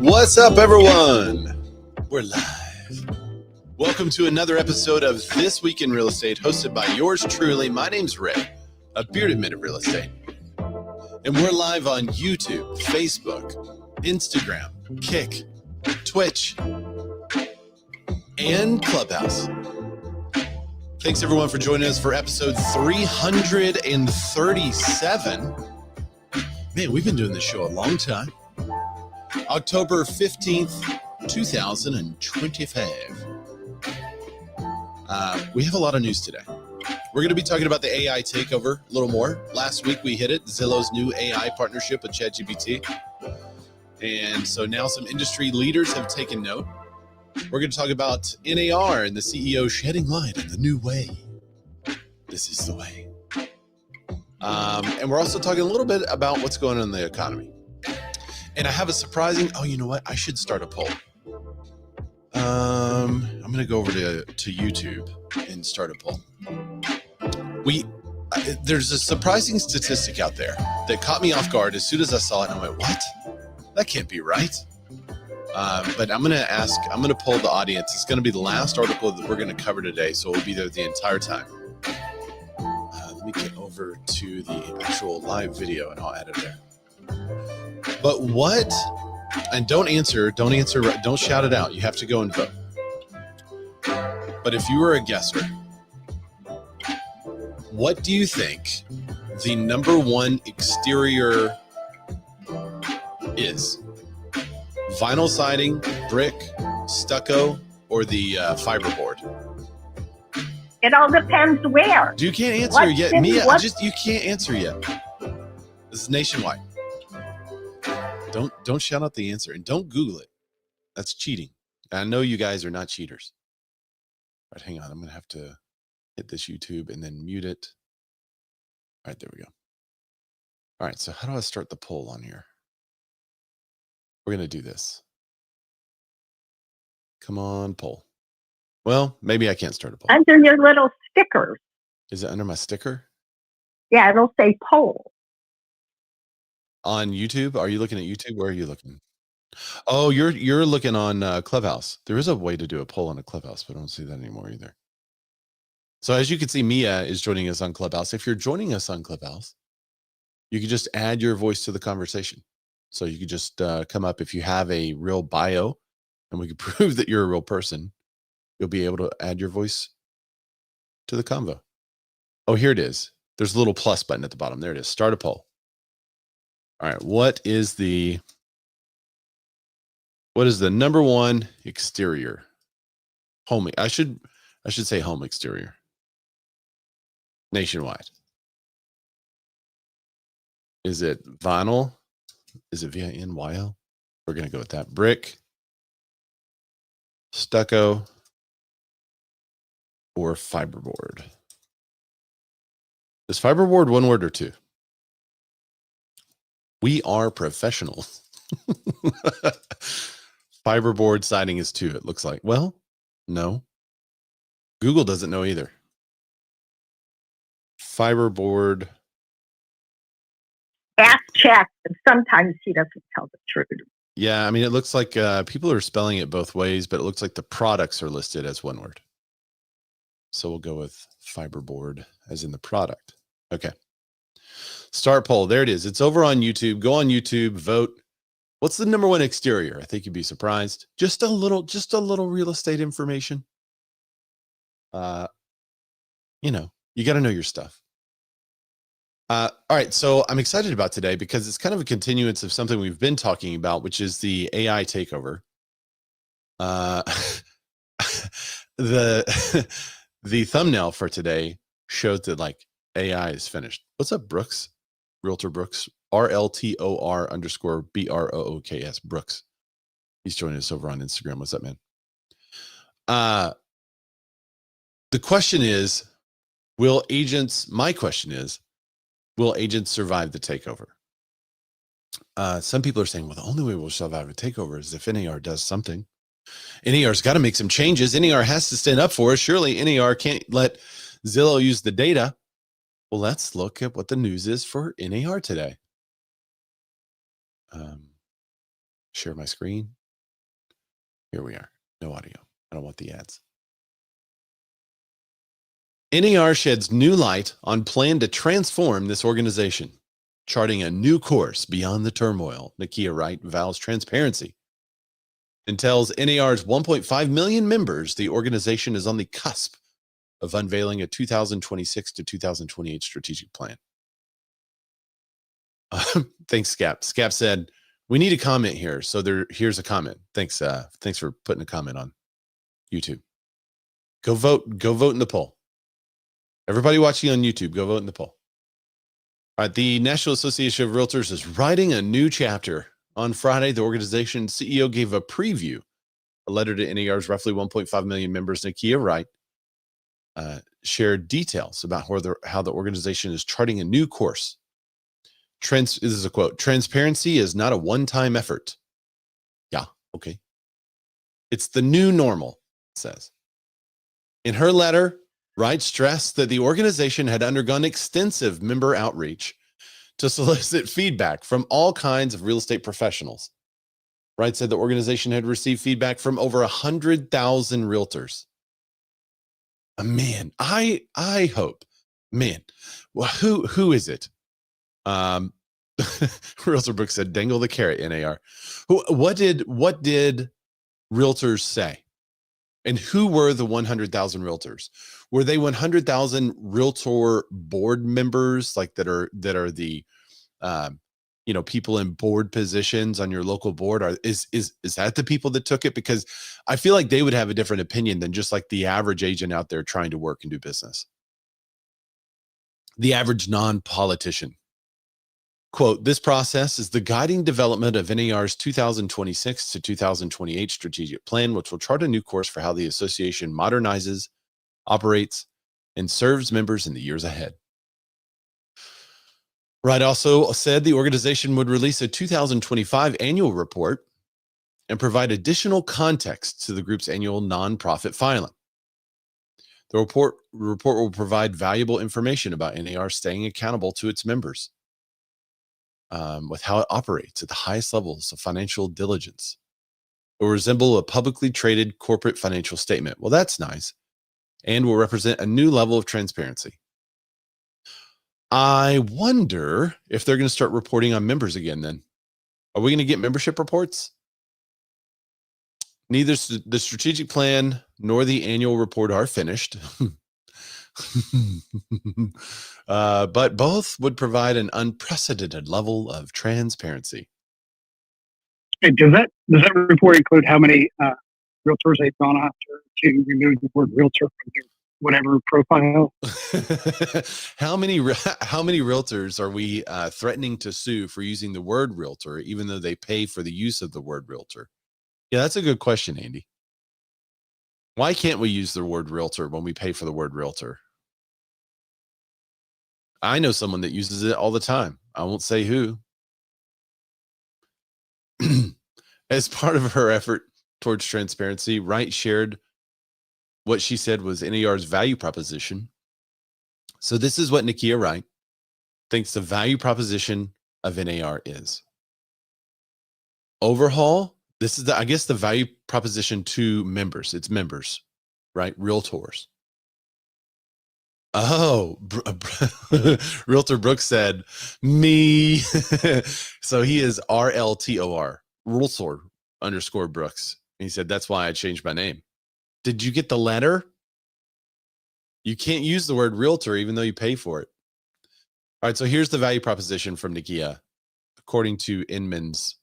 What's up, everyone? We're live. Welcome to another episode of This Week in Real Estate, hosted by yours truly. My name's Ray, a bearded man of real estate. And we're live on YouTube, Facebook, Instagram, Kick, Twitch, and Clubhouse. Thanks, everyone, for joining us for episode 337. Man, we've been doing this show a long time. October 15th, 2025. We have a lot of news today. We're going to be talking about the AI takeover a little more. Last week we hit it, Zillow's new AI partnership with ChatGPT. And so now some industry leaders have taken note. We're going to talk about NAR and the CEO shedding light on the new way. This is the way. And we're also talking a little bit about what's going on in the economy. And I have a surprising, you know what? I should start a poll. I'm going to go over to YouTube and start a poll. There's a surprising statistic out there that caught me off guard as soon as I saw it. And I went, what? That can't be right. But I'm going to poll the audience. It's going to be the last article that we're going to cover today. So we'll be there the entire time. Let me get over to the actual live video and I'll add it there. But what, and don't shout it out. You have to go and vote. But if you were a guesser, what do you think the number one exterior is? Vinyl siding, brick, stucco, or the fiberboard? It all depends where. You can't answer yet. Mia, you can't answer yet. This is nationwide. Don't shout out the answer and don't Google it. That's cheating. I know you guys are not cheaters. All right, hang on. I'm going to have to hit this YouTube and then mute it. All right, there we go. All right, so how do I start the poll on here? We're going to do this. Come on, poll. Well, maybe I can't start a poll. Under your little stickers. Is it under my sticker? Yeah, it'll say poll. On YouTube? Are you looking at YouTube? Where are you looking? Oh, you're looking on Clubhouse. There is a way to do a poll on a Clubhouse, but I don't see that anymore either. So as you can see, Mia is joining us on Clubhouse. If you're joining us on Clubhouse, you can just add your voice to the conversation. So you could just come up if you have a real bio and we can prove that you're a real person. You'll be able to add your voice to the convo. Oh, here it is. There's a little plus button at the bottom. There it is. Start a poll. All right. What is the number one exterior? Home. I should say home exterior. Nationwide. Is it vinyl? Is it VINYL? We're going to go with that. Brick, stucco, or fiberboard. Is fiberboard one word or two? We are professionals. Fiberboard siding is two, it looks like. Well, no. Google doesn't know either. Fiberboard. Ask Chat, and sometimes he doesn't tell the truth. Yeah, I mean, it looks like people are spelling it both ways, but it looks like the products are listed as one word. So we'll go with fiberboard as in the product. Okay. Start poll. There it is. It's over on YouTube. Go on YouTube, vote. What's the number one exterior? I think you'd be surprised. Just a little real estate information. You got to know your stuff. All right. So I'm excited about today because it's kind of a continuance of something we've been talking about, which is the AI takeover. The thumbnail for today showed that like AI is finished. What's up, Brooks? Realtor Brooks, RLTOR_BROOKS, Brooks. He's joining us over on Instagram. What's up, man? The question is, will agents survive the takeover? Some people are saying, well, the only way we'll survive a takeover is if NAR does something. NAR's got to make some changes. NAR has to stand up for us. Surely NAR can't let Zillow use the data. Well, let's look at what the news is for NAR today. share my screen. Here we are. No audio. I don't want the ads. NAR sheds new light on plan to transform this organization, charting a new course beyond the turmoil. Nakia Wright vows transparency and tells NAR's 1.5 million members the organization is on the cusp of unveiling a 2026 to 2028 strategic plan. Thanks, Scap. Scap said, we need a comment here. So here's a comment. Thanks for putting a comment on YouTube. Go vote in the poll. Everybody watching on YouTube, go vote in the poll. All right, the National Association of Realtors is writing a new chapter. On Friday, the organization's CEO gave a preview, a letter to NAR's roughly 1.5 million members. Nakia Wright shared details about how the organization is charting a new course. This is a quote, transparency is not a one-time effort. Yeah, okay. It's the new normal, it says. In her letter, Wright stressed that the organization had undergone extensive member outreach to solicit feedback from all kinds of real estate professionals. Wright said the organization had received feedback from over 100,000 realtors. Man, I hope, man, well, who is it? Realtor Book said, dangle the carrot, NAR. What did realtors say? And who were the 100,000 realtors? Were they 100,000 realtor board members, like that are the people in board positions on your local board? Is that the people that took it? Because I feel like they would have a different opinion than just like the average agent out there trying to work and do business. The average non-politician. Quote, this process is the guiding development of NAR's 2026 to 2028 strategic plan, which will chart a new course for how the association modernizes, operates, and serves members in the years ahead. Wright also said the organization would release a 2025 annual report and provide additional context to the group's annual nonprofit filing. The report will provide valuable information about NAR staying accountable to its members, with how it operates at the highest levels of financial diligence. It will resemble a publicly traded corporate financial statement. Well, that's nice, and will represent a new level of transparency. I wonder if they're going to start reporting on members again then. Are we going to get membership reports? Neither the strategic plan nor the annual report are finished. But both would provide an unprecedented level of transparency. Hey, does that report include how many realtors they've gone after to remove the word realtor from their whatever profile? How many realtors are we threatening to sue for using the word realtor, even though they pay for the use of the word realtor? Yeah, that's a good question, Andy. Why can't we use the word realtor when we pay for the word realtor? I know someone that uses it all the time. I won't say who. As part of her effort towards transparency, Wright shared what she said was NAR's value proposition. So this is what Nakia Wright thinks the value proposition of NAR is. Overhaul. This is the value proposition to members. It's members, right? Realtors. Oh, Realtor Brooks said, me. So he is RLTOR, Realtor _Brooks. And he said, that's why I changed my name. Did you get the letter? You can't use the word realtor even though you pay for it. All right, so here's the value proposition from Nakia, according to Inman's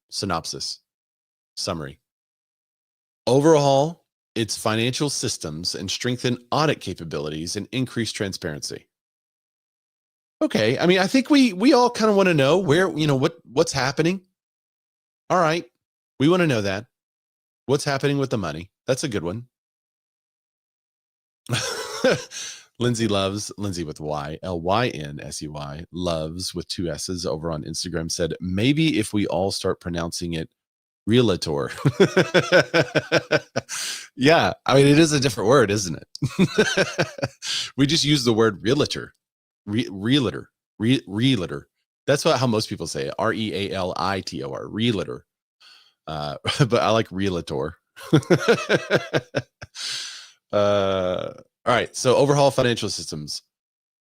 synopsis summary. Overhaul its financial systems and strengthen audit capabilities and increase transparency. Okay, I mean, I think we all kind of want to know where, what's happening. All right, we want to know that. What's happening with the money? That's a good one. Lindsay with Y, LYNSEY, loves with 2 S's over on Instagram said, maybe if we all start pronouncing it realtor. Yeah, I mean, it is a different word, isn't it? We just use the word realtor. Realtor. That's how most people say it. REALITOR, realtor. but I like realtor. All right. So overhaul financial systems,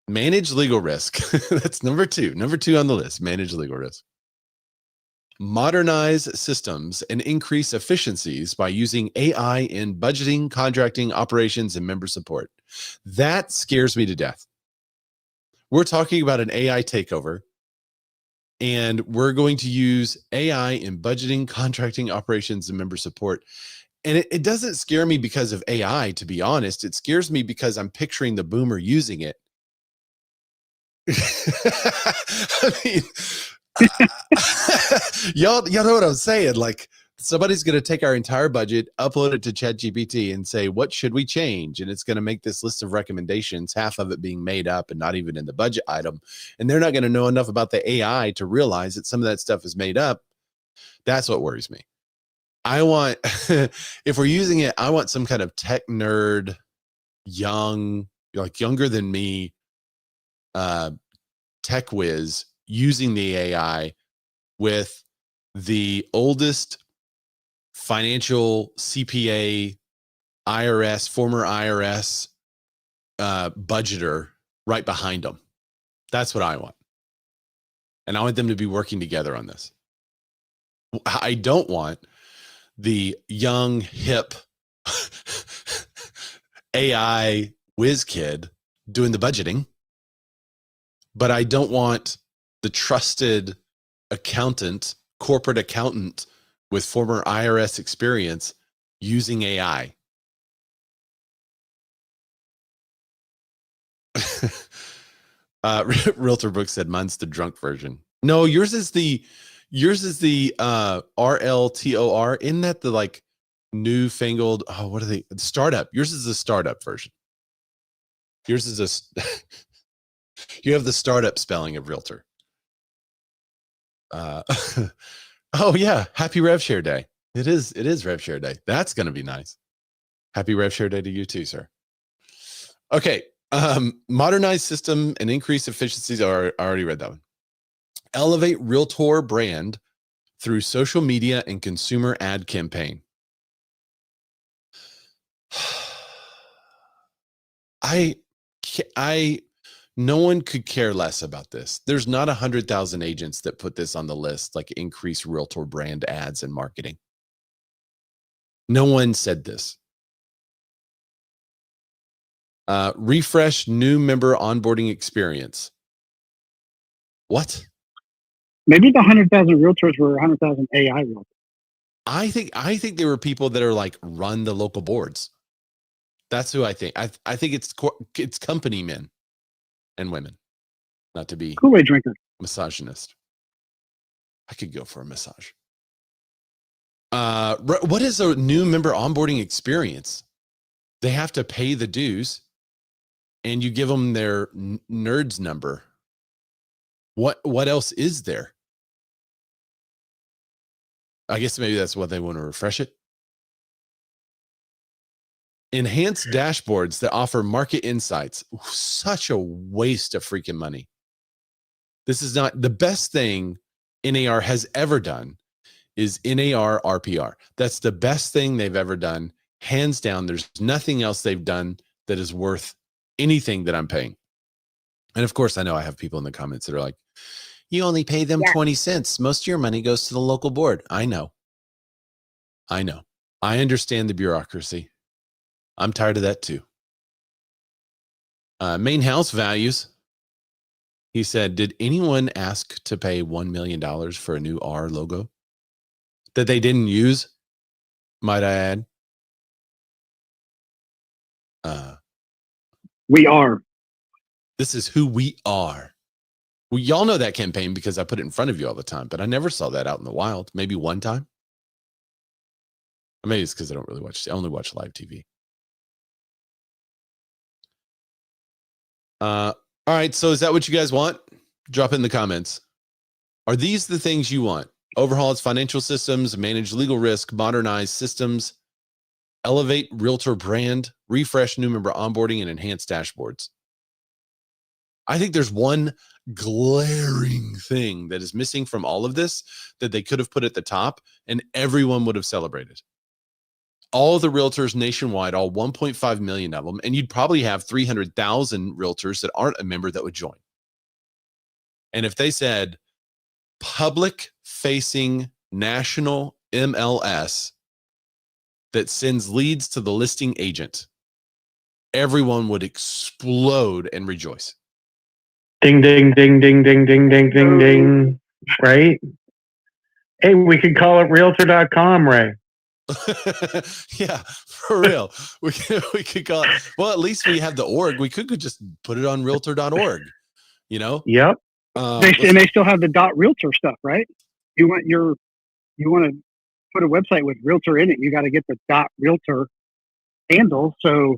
manage legal risk. That's number two. Number two on the list, manage legal risk. Modernize systems and increase efficiencies by using AI in budgeting, contracting, operations, and member support. That scares me to death. We're talking about an AI takeover, and we're going to use AI in budgeting, contracting, operations, and member support. And it doesn't scare me because of AI, to be honest. It scares me because I'm picturing the boomer using it. I mean, y'all know what I'm saying? Like, somebody's going to take our entire budget, upload it to ChatGPT, and say, what should we change? And it's going to make this list of recommendations, half of it being made up and not even in the budget item. And they're not going to know enough about the AI to realize that some of that stuff is made up. That's what worries me. I want, if we're using it, I want some kind of tech nerd, young, like younger than me, tech whiz using the AI with the oldest financial CPA, IRS, former IRS budgeter right behind them. That's what I want. And I want them to be working together on this. I don't want the young, hip AI whiz kid doing the budgeting, but I don't want the trusted accountant, corporate accountant with former IRS experience using AI. Realtor Brooks said, mine's the drunk version. No, yours is the RLTOR. Isn't that the like newfangled? Oh, what are they? Startup. Yours is the startup version. Yours is a. You have the startup spelling of realtor. Oh yeah, happy Rev Share Day. It is Rev Share Day. That's going to be nice. Happy Rev Share Day to you too, sir. Okay, modernize system and increase efficiencies. I already read that one. Elevate realtor brand through social media and consumer ad campaign. No one could care less about this. There's not 100,000 agents that put this on the list, like increase realtor brand ads and marketing. No one said this. Refresh new member onboarding experience. What? Maybe the 100,000 realtors were 100,000 AI realtors. I think there were people that are like run the local boards. That's who I think. I think it's company men and women, not to be Kool-Aid drinker, misogynist. I could go for a massage. What is a new member onboarding experience? They have to pay the dues, and you give them their NERDS number. What else is there? I guess maybe that's what they want to refresh it. Enhanced dashboards that offer market insights. Such a waste of freaking money. This is not the best thing NAR has ever done. Is NAR RPR. That's the best thing they've ever done. Hands down, there's nothing else they've done that is worth anything that I'm paying. And of course, I know I have people in the comments that are like, you only pay them 20 cents. Most of your money goes to the local board. I know. I understand the bureaucracy. I'm tired of that too. Main house values. He said, did anyone ask to pay $1 million for a new R logo that they didn't use? Might I add? We are. This is who we are. Well, y'all know that campaign because I put it in front of you all the time, but I never saw that out in the wild. Maybe one time. Or maybe it's because I only watch live TV. All right. So is that what you guys want? Drop it in the comments. Are these the things you want? Overhaul its financial systems, manage legal risk, modernize systems, elevate realtor brand, refresh new member onboarding, and enhance dashboards. I think there's one glaring thing that is missing from all of this that they could have put at the top and everyone would have celebrated. All the realtors nationwide, all 1.5 million of them, and you'd probably have 300,000 realtors that aren't a member that would join. And if they said public facing national MLS that sends leads to the listing agent, everyone would explode and rejoice. Ding, ding, ding, ding, ding, ding, ding, ding, ding. Right? Hey, we could call it realtor.com, Ray. Yeah, for real. We could call it, well, at least we have the org. We could just put it on realtor.org, you know? Yep. And they still have the .realtor stuff, right? You want to put a website with realtor in it, you got to get the .realtor handle. So,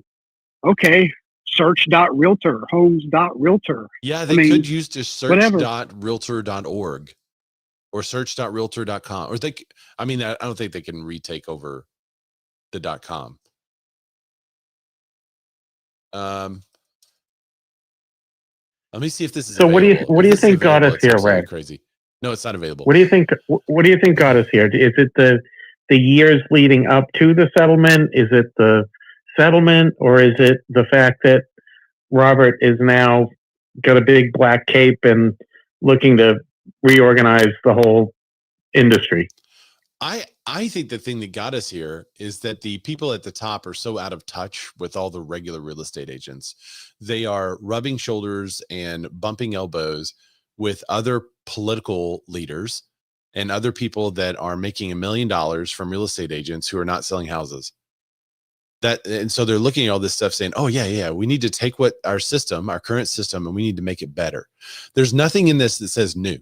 okay, search.realtor, homes.realtor. Yeah, they could use just search.realtor.org or search.realtor.com. Or I don't think they can retake over the .com. Let me see if this is so. available. What do you think got us here, Ray? Crazy. No, it's not available. What do you think? What do you think got us here? Is it the years leading up to the settlement? Is it the settlement, or is it the fact that Robert is now got a big black cape and looking to reorganize the whole industry? I think the thing that got us here is that the people at the top are so out of touch with all the regular real estate agents. They are rubbing shoulders and bumping elbows with other political leaders and other people that are making $1 million from real estate agents who are not selling houses. And so they're looking at all this stuff saying, oh yeah, we need to take our current system, and we need to make it better. There's nothing in this that says new.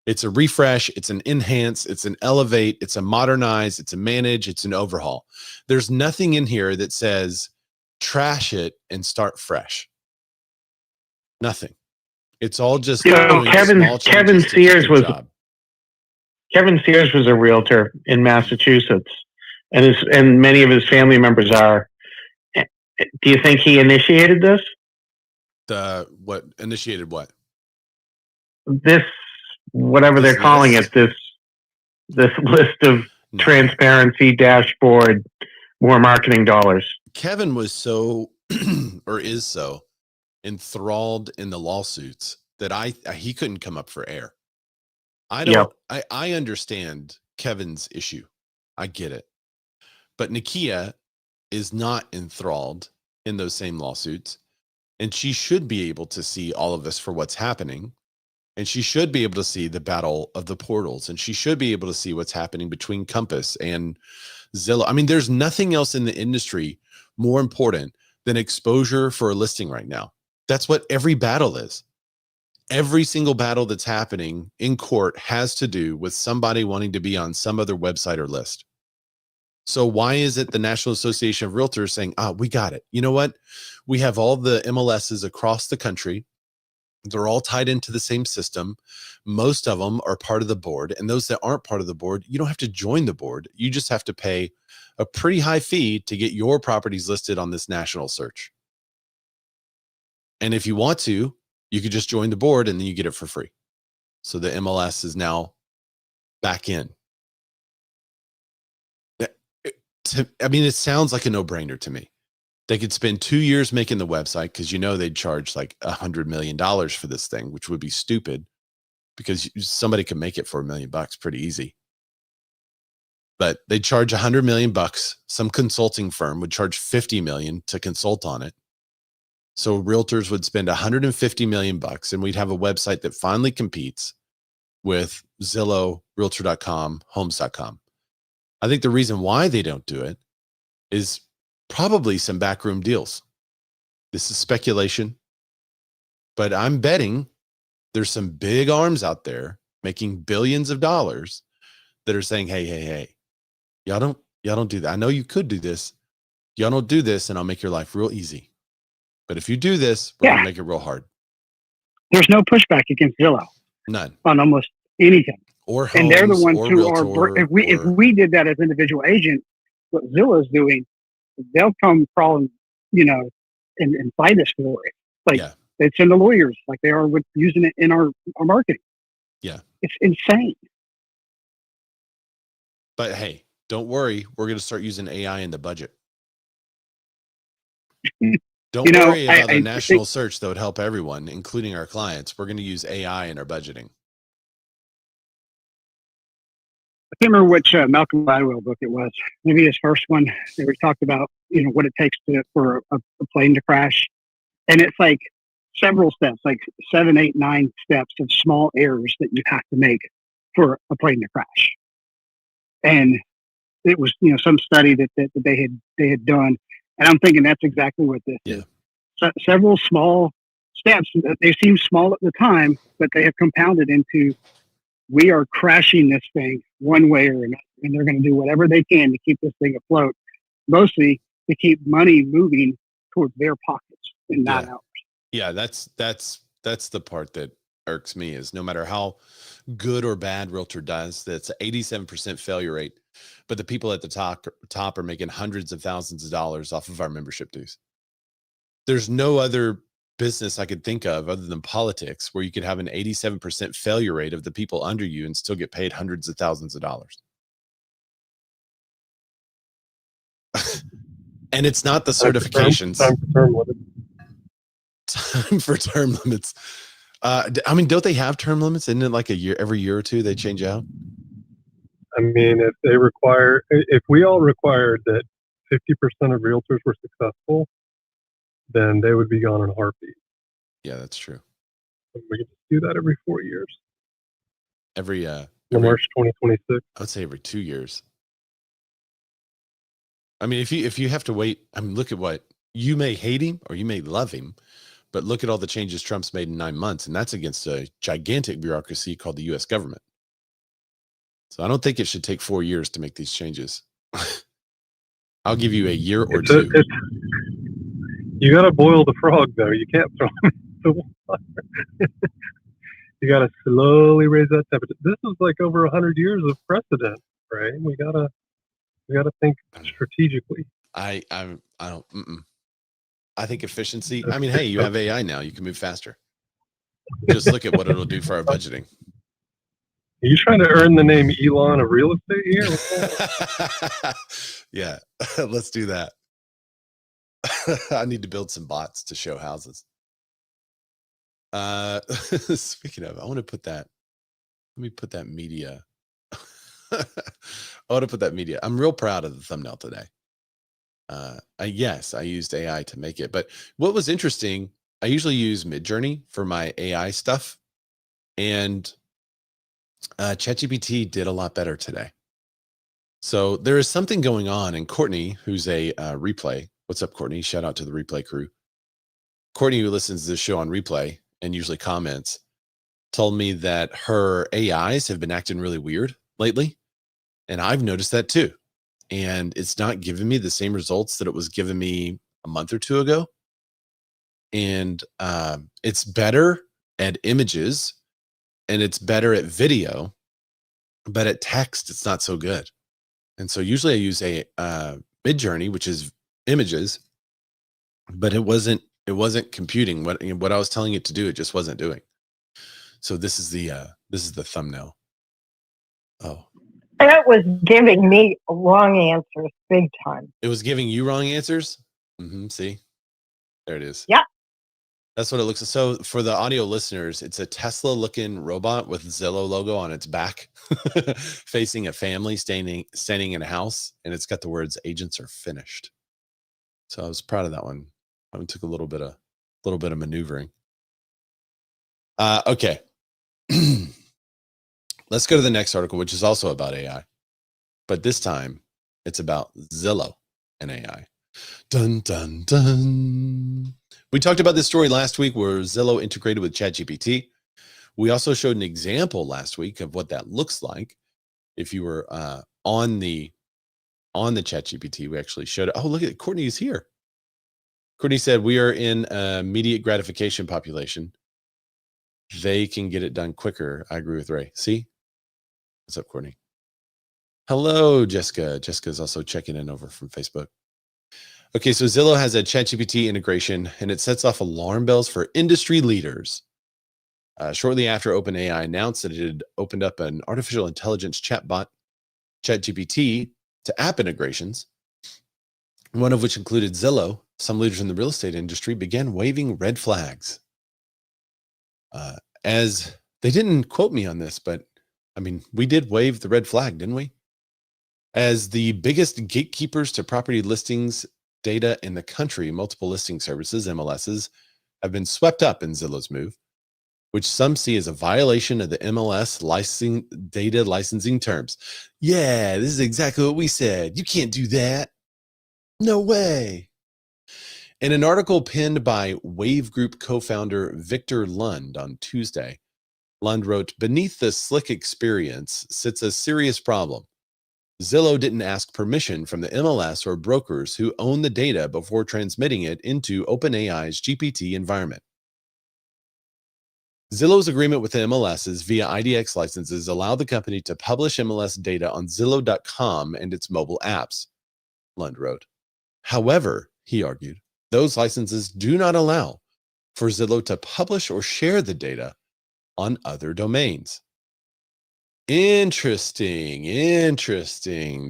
It's a refresh, it's an enhance, it's an elevate, it's a modernize, it's a manage, it's an overhaul. There's nothing in here that says trash it and start fresh. Nothing. It's all just Kevin Sears was a realtor in Massachusetts, and many of his family members are. Do you think he initiated this? What initiated what? This, whatever they're calling it, this list of transparency dashboard, more marketing dollars. Kevin was so or is so enthralled in the lawsuits that he couldn't come up for air. I understand Kevin's issue. I get it. But Nakia is not enthralled in those same lawsuits, and she should be able to see all of this for what's happening. And she should be able to see the battle of the portals, and she should be able to see what's happening between Compass and Zillow. I mean, there's nothing else in the industry more important than exposure for a listing right now. That's what every battle is. Every single battle that's happening in court has to do with somebody wanting to be on some other website or list. So why is it the National Association of Realtors saying, we got it? You know what? We have all the MLSs across the country. They're all tied into the same system. Most of them are part of the board. And those that aren't part of the board, you don't have to join the board. You just have to pay a pretty high fee to get your properties listed on this national search. And if you want to, you could just join the board and then you get it for free. So the MLS is now back in. It sounds like a no-brainer to me. They could spend 2 years making the website, because they'd charge like $100 million for this thing, which would be stupid because somebody could make it for $1 million pretty easy. But they'd charge $100 million. Some consulting firm would charge $50 million to consult on it. So realtors would spend $150 million, and we'd have a website that finally competes with Zillow, realtor.com, homes.com. I think the reason why they don't do it is probably some backroom deals. This is speculation, but I'm betting there's some big arms out there making billions of dollars that are saying, hey, y'all don't do that. I know you could do this. Y'all don't do this, and I'll make your life real easy. But if you do this, we're going to make it real hard. There's no pushback against Zillow. None. On almost anything. Or homes, and they're the ones who realtor, are. If we did that as individual agents, what Zillow's doing, they'll come crawling, and fight us for it. They'd send the lawyers like they are with using it in our marketing. Yeah. It's insane. But hey, don't worry. We're going to start using AI in the budget. Don't worry about the national search that would help everyone, including our clients. We're going to use AI in our budgeting. I can't remember which Malcolm Gladwell book it was. Maybe his first one. They were talked about, what it takes for a plane to crash, and it's like several steps, like 7, 8, 9 steps of small errors that you have to make for a plane to crash. And it was, some study that they had done, and I'm thinking that's exactly what this is. So, several small steps. They seem small at the time, but they have compounded into, we are crashing this thing one way or another, and they're going to do whatever they can to keep this thing afloat, mostly to keep money moving towards their pockets and not ours. Yeah, that's the part that irks me, is no matter how good or bad realtor does, that's 87% failure rate, but the people at the top are making hundreds of thousands of dollars off of our membership dues. There's no other business I could think of other than politics where you could have an 87% failure rate of the people under you and still get paid hundreds of thousands of dollars. And it's not the certifications. Time for term limits. I mean, don't they have term limits? Isn't it like every year or two they change out? I mean, if we all required that 50% of realtors were successful, then they would be gone in a heartbeat. Yeah, that's true. We can do that every 4 years. Every March 2026. I would say every 2 years. I mean, if you have to wait, I mean, look at what you may hate him or you may love him, but look at all the changes Trump's made in 9 months, and that's against a gigantic bureaucracy called the U.S. government. So I don't think it should take 4 years to make these changes. I'll give you a year or two. You got to boil the frog, though. You can't throw him in the water. You got to slowly raise that temperature. This is like over 100 years of precedent, right? We gotta think strategically. I don't. I think efficiency. I mean, hey, you have AI now. You can move faster. Just look at what it'll do for our budgeting. Are you trying to earn the name Elon of real estate here? Yeah, let's do that. I need to build some bots to show houses. Speaking of, I want to put that. Let me put that media. I want to put that media. I'm real proud of the thumbnail today. Yes, I used AI to make it. But what was interesting, I usually use Midjourney for my AI stuff, and ChatGPT did a lot better today. So there is something going on, and Courtney, who's a replay. What's up, Courtney? Shout out to the replay crew. Courtney, who listens to this show on replay and usually comments, told me that her AIs have been acting really weird lately. And I've noticed that too. And it's not giving me the same results that it was giving me a month or two ago. And it's better at images and it's better at video, but at text, it's not so good. And so usually I use a Midjourney, which is images, but it wasn't computing what I was telling it to do. It just wasn't doing. So this is the thumbnail. Oh, it was giving me wrong answers big time. It was giving you wrong answers. See, there it is. Yeah, that's what it looks like. So for the audio listeners, it's a Tesla looking robot with Zillow logo on its back, facing a family standing in a house, and it's got the words "Agents are finished." So I was proud of that one. That one took a little bit of maneuvering. Okay. Let's go to the next article, which is also about AI, but this time it's about Zillow and AI. Dun, dun, dun. We talked about this story last week where Zillow integrated with ChatGPT. We also showed an example last week of what that looks like. If you were on the ChatGPT, we actually showed it. Oh, look at it. Courtney is here. Courtney said, we are in immediate gratification population. They can get it done quicker. I agree with Ray. See? What's up, Courtney? Hello, Jessica. Jessica's also checking in over from Facebook. Okay, so Zillow has a ChatGPT integration, and it sets off alarm bells for industry leaders. Shortly after OpenAI announced that it had opened up an artificial intelligence chatbot, ChatGPT, to app integrations, one of which included Zillow, some leaders in the real estate industry began waving red flags. As they didn't quote me on this, but I mean, we did wave the red flag, didn't we? As the biggest gatekeepers to property listings data in the country, multiple listing services, MLSs, have been swept up in Zillow's move, which some see as a violation of the MLS data licensing terms. Yeah, this is exactly what we said. You can't do that. No way. In an article penned by Wave Group co-founder Victor Lund on Tuesday, Lund wrote, "Beneath the slick experience sits a serious problem. Zillow didn't ask permission from the MLS or brokers who own the data before transmitting it into OpenAI's GPT environment. Zillow's agreement with the MLSs via IDX licenses allow the company to publish MLS data on Zillow.com and its mobile apps," Lund wrote. However, he argued, those licenses do not allow for Zillow to publish or share the data on other domains. Interesting.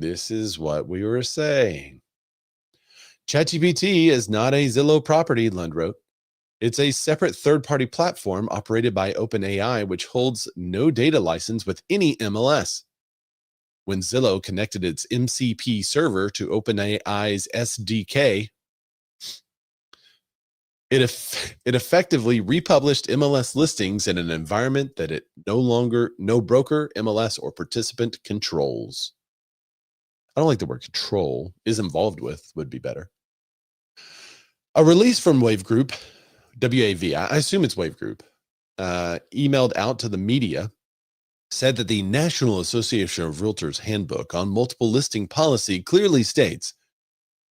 This is what we were saying. ChatGPT is not a Zillow property, Lund wrote. It's a separate third-party platform operated by OpenAI, which holds no data license with any MLS. When Zillow connected its MCP server to OpenAI's SDK, it effectively republished MLS listings in an environment that it no broker, MLS, or participant controls. I don't like the word control. Is involved with would be better. A release from Wave Group, WAV, I assume it's Wave Group, emailed out to the media, said that the National Association of Realtors Handbook on Multiple Listing Policy clearly states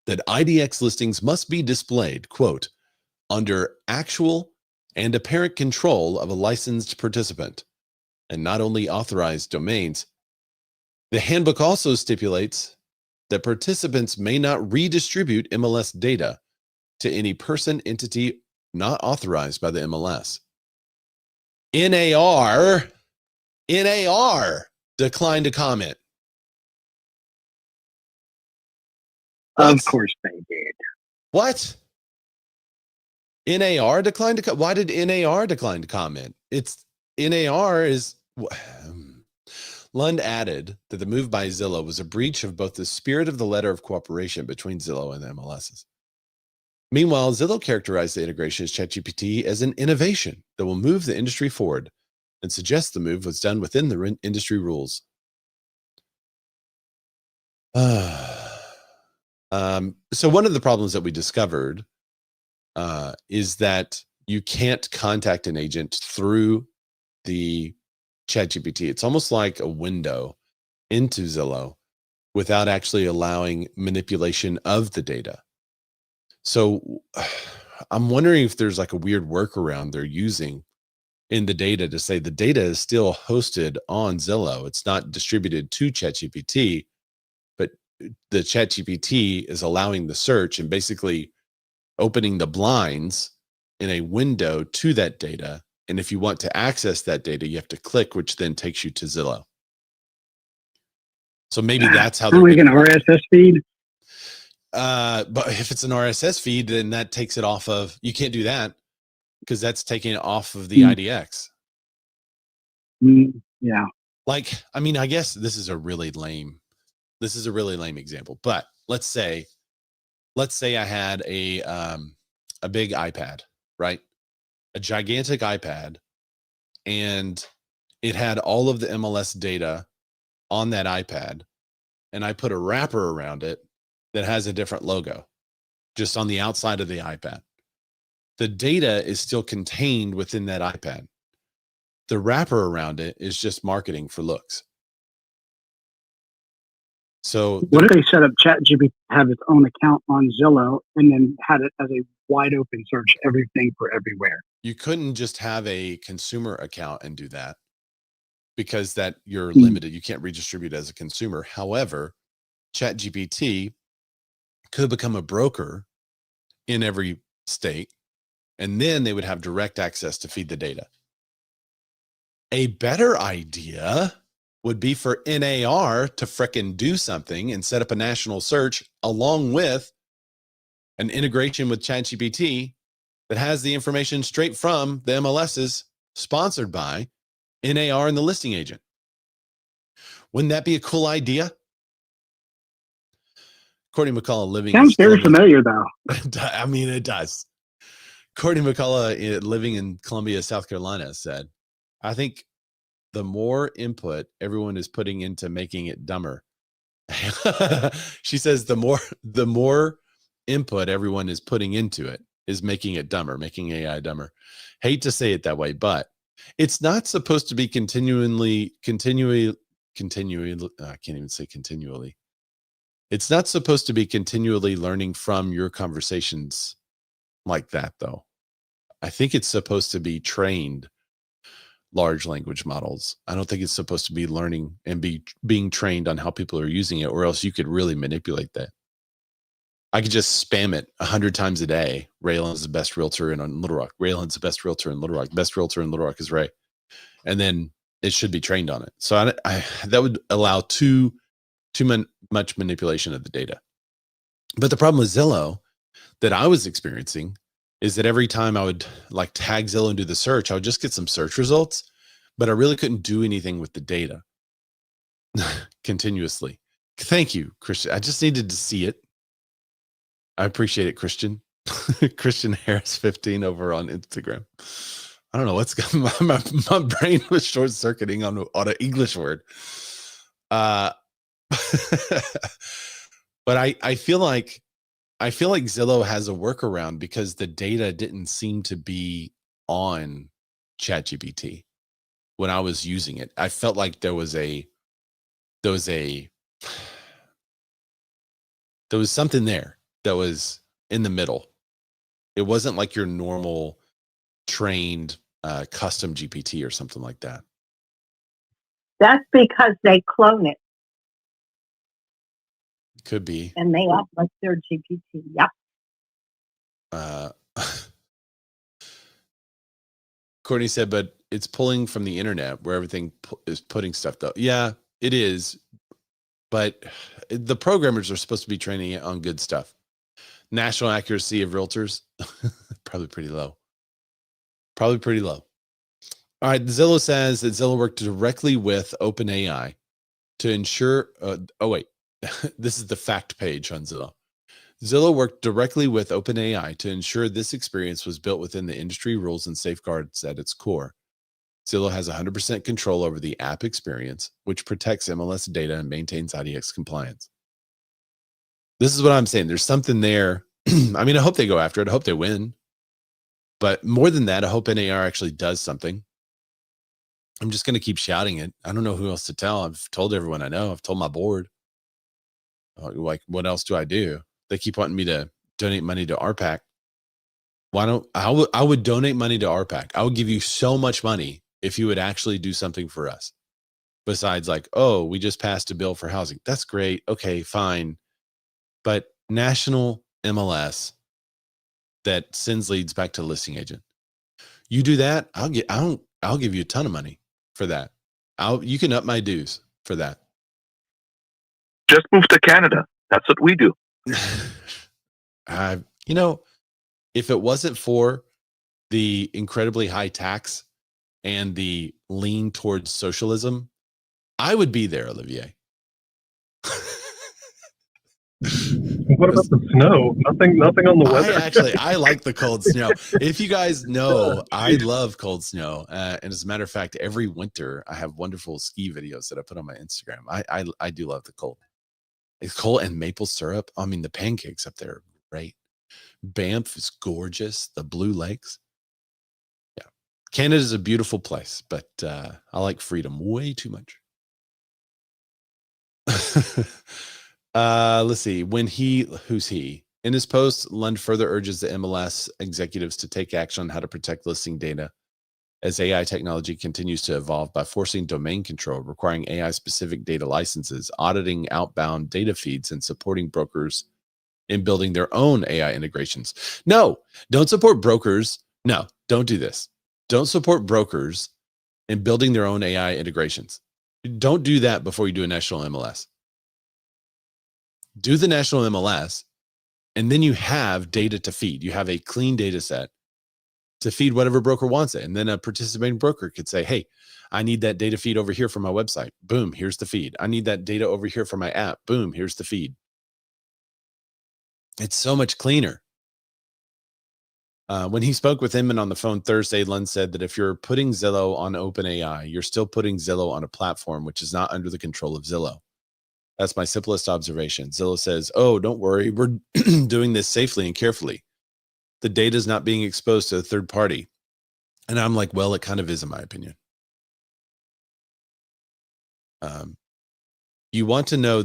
that IDX listings must be displayed, quote, under actual and apparent control of a licensed participant, and not only authorized domains. The handbook also stipulates that participants may not redistribute MLS data to any person, entity not authorized by the MLS. NAR declined to comment. Of course they did. What? NAR declined to why did NAR decline to comment? It's NAR is Lund added that the move by Zillow was a breach of both the spirit of the letter of cooperation between Zillow and the MLSs. Meanwhile, Zillow characterized the integration as ChatGPT as an innovation that will move the industry forward and suggests the move was done within the industry rules. So one of the problems that we discovered is that you can't contact an agent through the ChatGPT. It's almost like a window into Zillow without actually allowing manipulation of the data. So I'm wondering if there's like a weird workaround they're using in the data to say the data is still hosted on Zillow. It's not distributed to ChatGPT, but the ChatGPT is allowing the search and basically opening the blinds in a window to that data. And if you want to access that data, you have to click, which then takes you to Zillow. So maybe that's how they're like an RSS feed. But if it's an RSS feed, then that takes it off of, you can't do that because that's taking it off of the IDX. Yeah. Like, I mean, I guess this is a really lame example, but let's say I had a big iPad, right? A gigantic iPad, and it had all of the MLS data on that iPad, and I put a wrapper around it that has a different logo just on the outside of the iPad. The data is still contained within that iPad. The wrapper around it is just marketing for looks. So what if they set up ChatGPT, have its own account on Zillow, and then had it as a wide open search, everything for everywhere? You couldn't just have a consumer account and do that because that you're limited. You can't redistribute as a consumer. However, ChatGPT could become a broker in every state, and then they would have direct access to feed the data. A better idea would be for NAR to frickin' do something and set up a national search along with an integration with ChatGPT that has the information straight from the MLSs sponsored by NAR and the listing agent. Wouldn't that be a cool idea? Courtney McCullough living Sounds very familiar, though. I mean, it does. Courtney McCullough living in Columbia, South Carolina said, I think the more input everyone is putting into making it dumber. She says the more input everyone is putting into it is making it dumber, making AI dumber. Hate to say it that way, but it's not supposed to be continually, I can't even say continually. It's not supposed to be continually learning from your conversations like that, though. I think it's supposed to be trained large language models. I don't think it's supposed to be learning and being trained on how people are using it, or else you could really manipulate that. I could just spam it 100 times a day. Raylan's the best realtor in Little Rock. Raylan's the best realtor in Little Rock. Best realtor in Little Rock is Ray. And then it should be trained on it. So that would allow too much manipulation of the data. But the problem with Zillow that I was experiencing is that every time I would like tag Zillow and do the search, I would just get some search results, but I really couldn't do anything with the data continuously. Thank you, Christian. I just needed to see it. I appreciate it, Christian. Christian Harris 15 over on Instagram. I don't know what's going on. My brain was short circuiting on an English word. But I feel like Zillow has a workaround because the data didn't seem to be on ChatGPT when I was using it. I felt like there was something there that was in the middle. It wasn't like your normal trained custom GPT or something like that. That's because they clone it Could be. and they act like they're GPT. Yep. Courtney said, but it's pulling from the internet where everything is putting stuff though. Yeah, it is. But the programmers are supposed to be training it on good stuff. National accuracy of realtors, probably pretty low. All right. Zillow says that Zillow worked directly with OpenAI to ensure, this is the fact page on Zillow. Zillow worked directly with OpenAI to ensure this experience was built within the industry rules and safeguards at its core. Zillow has 100% control over the app experience, which protects MLS data and maintains IDX compliance. This is what I'm saying. There's something there. I mean, I hope they go after it. I hope they win. But more than that, I hope NAR actually does something. I'm just going to keep shouting it. I don't know who else to tell. I've told everyone I know. I've told my board. Like, what else do I do? They keep wanting me to donate money to RPAC. I would donate money to RPAC. I would give you so much money if you would actually do something for us. Besides like, oh, we just passed a bill for housing. That's great. Okay, fine. But national MLS that sends leads back to the listing agent. You do that, I'll give you a ton of money for that. You can up my dues for that. Just move to Canada. That's what we do. If it wasn't for the incredibly high tax and the lean towards socialism, I would be there, Olivier. What about the snow? Nothing on the weather. I like the cold snow. If you guys know, I love cold snow. And as a matter of fact, every winter I have wonderful ski videos that I put on my Instagram. I do love the cold. It's cold and maple syrup. I mean, the pancakes up there are great. Banff is gorgeous. The Blue Lakes. Yeah. Canada is a beautiful place, but I like freedom way too much. Let's see. Who's he? In his post, Lund further urges the MLS executives to take action on how to protect listing data as AI technology continues to evolve by forcing domain control, requiring AI-specific data licenses, auditing outbound data feeds, and supporting brokers in building their own AI integrations. No, don't support brokers. No, don't do this. Don't support brokers in building their own AI integrations. Don't do that before you do a national MLS. Do the national MLS, and then you have data to feed. You have a clean data set to feed whatever broker wants it. And then a participating broker could say, hey, I need that data feed over here for my website. Boom, here's the feed. I need that data over here for my app. Boom, here's the feed. It's so much cleaner. When he spoke with Inman on the phone Thursday, Lund said that if you're putting Zillow on OpenAI, you're still putting Zillow on a platform which is not under the control of Zillow. That's my simplest observation. Zillow says, oh, don't worry, we're doing this safely and carefully. The data is not being exposed to a third party. And I'm like, well, it kind of is, in my opinion. You want to know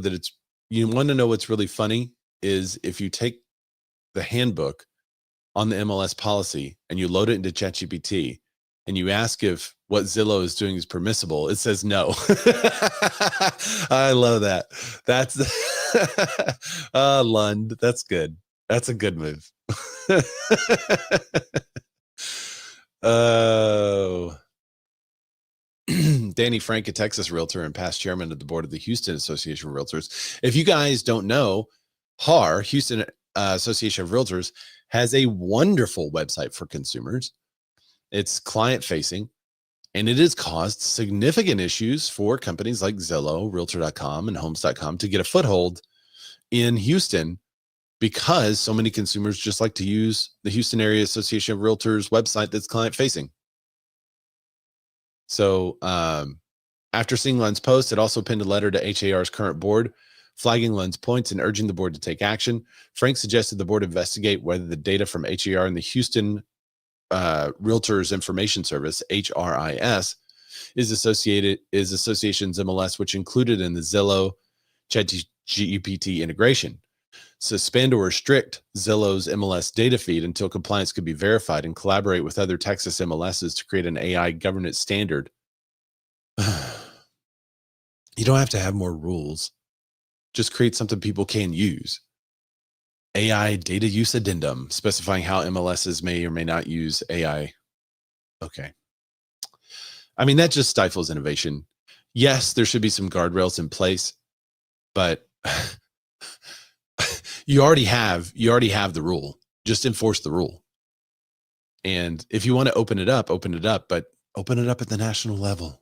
what's really funny is if you take the handbook on the MLS policy and you load it into ChatGPT and you ask if what Zillow is doing is permissible, it says no. I love that. That's Lund. That's good. That's a good move. Oh. Danny Frank, a Texas realtor and past chairman of the board of the Houston Association of Realtors. If you guys don't know, HAR, Houston Association of Realtors, has a wonderful website for consumers. It's client facing, and it has caused significant issues for companies like Zillow, Realtor.com, and Homes.com to get a foothold in Houston because so many consumers just like to use the Houston Area Association of Realtors website that's client facing. So after seeing Lund's post, it also pinned a letter to HAR's current board, flagging Lund's points and urging the board to take action. Frank suggested the board investigate whether the data from HAR and the Houston Realtors Information Service, HRIS, is association's MLS, which included in the Zillow ChatGPT integration. Suspend or restrict Zillow's MLS data feed until compliance could be verified and collaborate with other Texas MLSs to create an AI governance standard. You don't have to have more rules. Just create something people can use. AI data use addendum specifying how MLSs may or may not use AI. Okay. I mean, that just stifles innovation. Yes, there should be some guardrails in place, but you already have the rule. Just enforce the rule. And if you want to open it up, but open it up at the national level.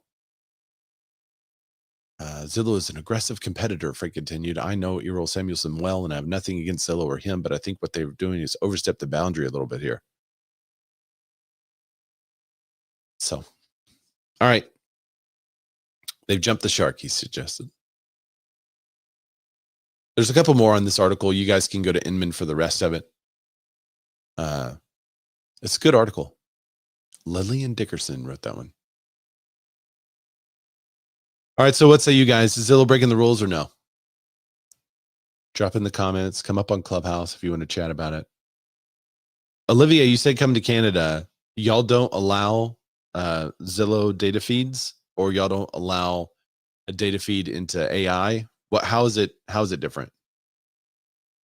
Zillow is an aggressive competitor, Frank continued. I know Errol Samuelson well, and I have nothing against Zillow or him, but I think what they're doing is overstep the boundary a little bit here. So, all right. They've jumped the shark, he suggested. There's a couple more on this article. You guys can go to Inman for the rest of it. It's a good article. Lillian Dickerson wrote that one. All right, so what say you guys? Is Zillow breaking the rules or no? Drop in the comments. Come up on Clubhouse if you want to chat about it. Olivia, you said come to Canada. Y'all don't allow Zillow data feeds, or y'all don't allow a data feed into AI? How is it different?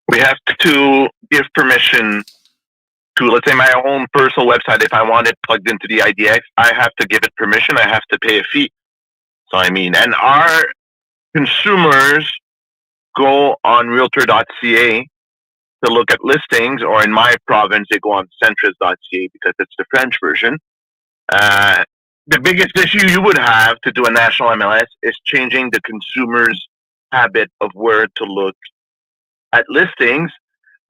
We have to give permission to, let's say, my own personal website. If I want it plugged into the IDX, I have to give it permission. I have to pay a fee. So, I mean, and our consumers go on realtor.ca to look at listings, or in my province, they go on centris.ca because it's the French version. The biggest issue you would have to do a national MLS is changing the consumer's habit of where to look at listings,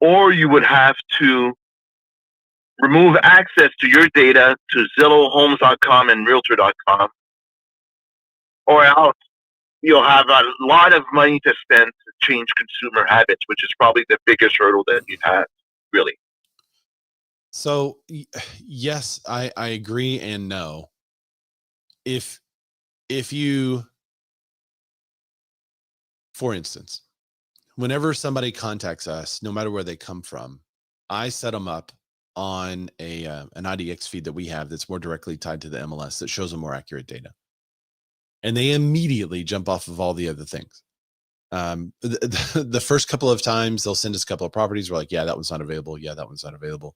or you would have to remove access to your data to Zillow, Homes.com, and Realtor.com, or else you'll have a lot of money to spend to change consumer habits, which is probably the biggest hurdle that you have, really. So, yes, I agree and no. If you, for instance, whenever somebody contacts us, no matter where they come from, I set them up on an IDX feed that we have that's more directly tied to the MLS that shows them more accurate data. And they immediately jump off of all the other things. The first couple of times they'll send us a couple of properties. We're like, yeah, that one's not available. Yeah, that one's not available.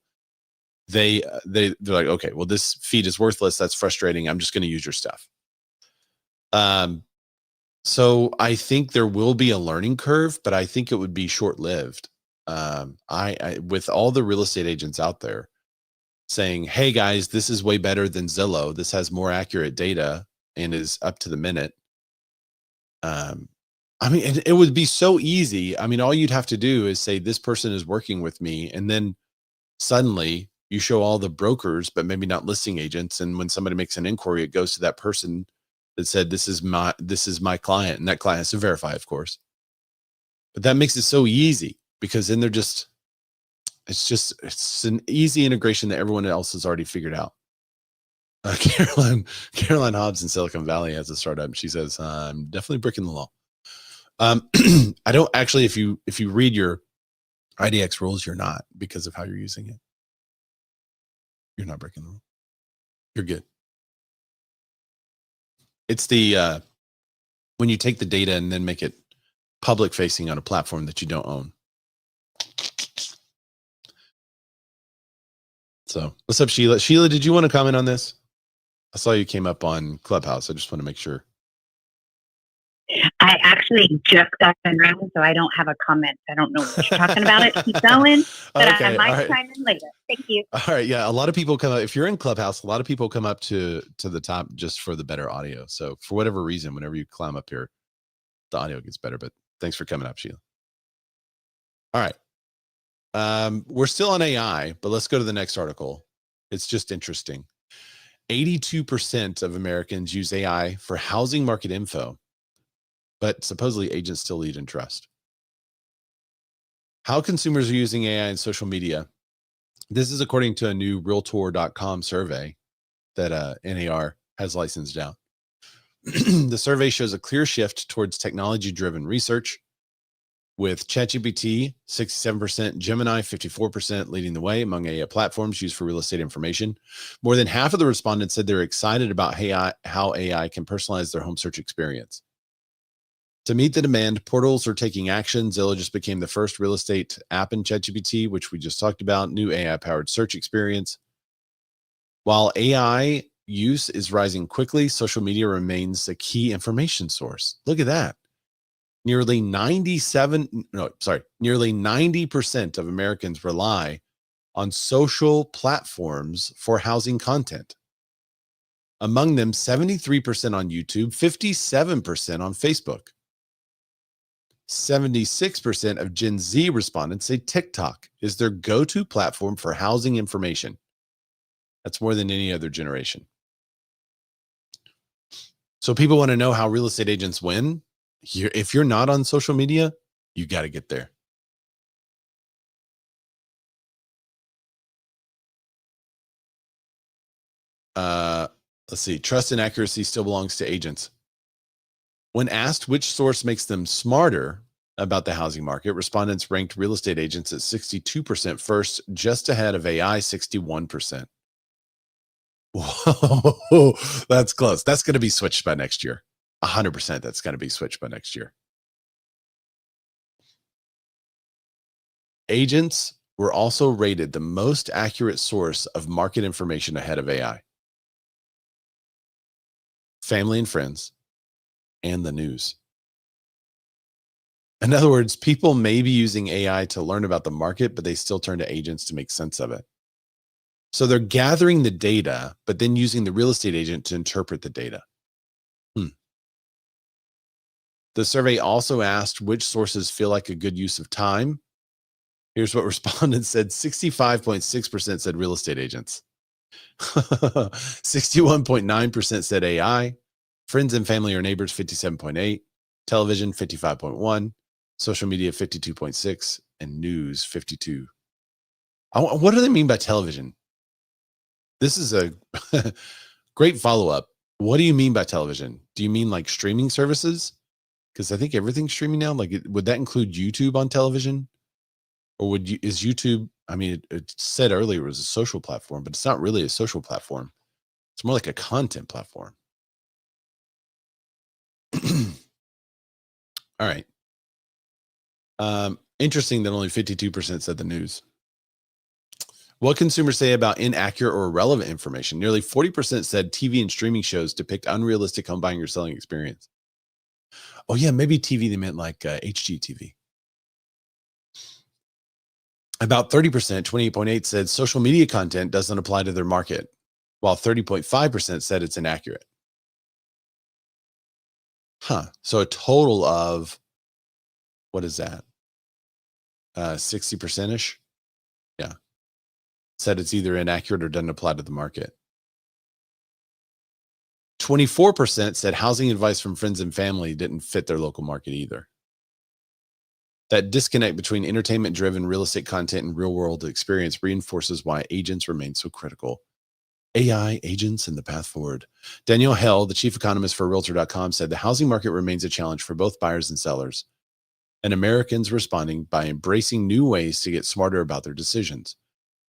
They're like, okay, well, this feed is worthless. That's frustrating. I'm just going to use your stuff. So I think there will be a learning curve, but I think it would be short-lived. I with all the real estate agents out there saying, hey guys, this is way better than Zillow. This has more accurate data and is up to the minute. I mean, it would be so easy. I mean, all you'd have to do is say, this person is working with me. And then suddenly you show all the brokers, but maybe not listing agents. And when somebody makes an inquiry, it goes to that person that said, this is my client. And that client has to verify, of course. But that makes it so easy, because then it's an easy integration that everyone else has already figured out. Caroline Hobbs in Silicon Valley has a startup. She says, I'm definitely breaking the law. I don't actually, if you read your IDX rules, you're not, because of how you're using it. You're not breaking the rule. You're good. It's the, when you take the data and then make it public facing on a platform that you don't own. So what's up, Sheila? Sheila, did you want to comment on this? I saw you came up on Clubhouse. I just want to make sure. I actually just got in room, so I don't have a comment. I don't know what you're talking about. It keep going, but Okay, I might all right. chime in later. Thank you. All right. Yeah. A lot of people come up. If you're in Clubhouse, a lot of people come up to the top just for the better audio. So for whatever reason, whenever you climb up here, the audio gets better. But thanks for coming up, Sheila. All right. We're still on AI, but let's go to the next article. It's just interesting. 82% of Americans use AI for housing market info, but supposedly agents still lead in trust. How consumers are using AI in social media. This is according to a new Realtor.com survey that NAR has licensed out. The survey shows a clear shift towards technology-driven research, with ChatGPT 67%, Gemini 54% leading the way among AI platforms used for real estate information. More than half of the respondents said they're excited about how AI can personalize their home search experience. To meet the demand, portals are taking action. Zillow just became the first real estate app in ChatGPT, which we just talked about, new AI-powered search experience. While AI use is rising quickly, social media remains a key information source. Look at that. Nearly 90% of Americans rely on social platforms for housing content. Among them, 73% on YouTube, 57% on Facebook. 76% of Gen Z respondents say TikTok is their go-to platform for housing information. That's more than any other generation. So people want to know how real estate agents win. If you're not on social media, you got to get there. Let's see. Trust and accuracy still belongs to agents. When asked which source makes them smarter about the housing market, respondents ranked real estate agents at 62% first, just ahead of AI 61%. Whoa, that's close. That's going to be switched by next year. 100% that's going to be switched by next year. Agents were also rated the most accurate source of market information ahead of AI. Family and friends, and the news. In other words, people may be using AI to learn about the market, but they still turn to agents to make sense of it. So they're gathering the data, but then using the real estate agent to interpret the data. The survey also asked which sources feel like a good use of time. Here's what respondents said. 65.6% said real estate agents. 61.9% said AI. Friends and family or neighbors, 57.8. Television, 55.1. Social media, 52.6. And news, 52. What do they mean by television? This is a great follow-up. What do you mean by television? Do you mean like streaming services? Because I think everything's streaming now. Like, would that include YouTube on television? Or is YouTube, I mean, it said earlier it was a social platform, but it's not really a social platform. It's more like a content platform. All right. Interesting that only 52% said the news. What consumers say about inaccurate or irrelevant information? Nearly 40% said TV and streaming shows depict unrealistic home buying or selling experience. Oh yeah, maybe TV, they meant like HGTV. About 30%, 28.8 said social media content doesn't apply to their market, while 30.5% said it's inaccurate. So a total of, what is that? 60%-ish? Yeah. Said it's either inaccurate or doesn't apply to the market. 24% said housing advice from friends and family didn't fit their local market either. That disconnect between entertainment-driven real estate content and real-world experience reinforces why agents remain so critical. AI agents and the path forward. Danielle Hell, the chief economist for Realtor.com, said the housing market remains a challenge for both buyers and sellers, and Americans responding by embracing new ways to get smarter about their decisions.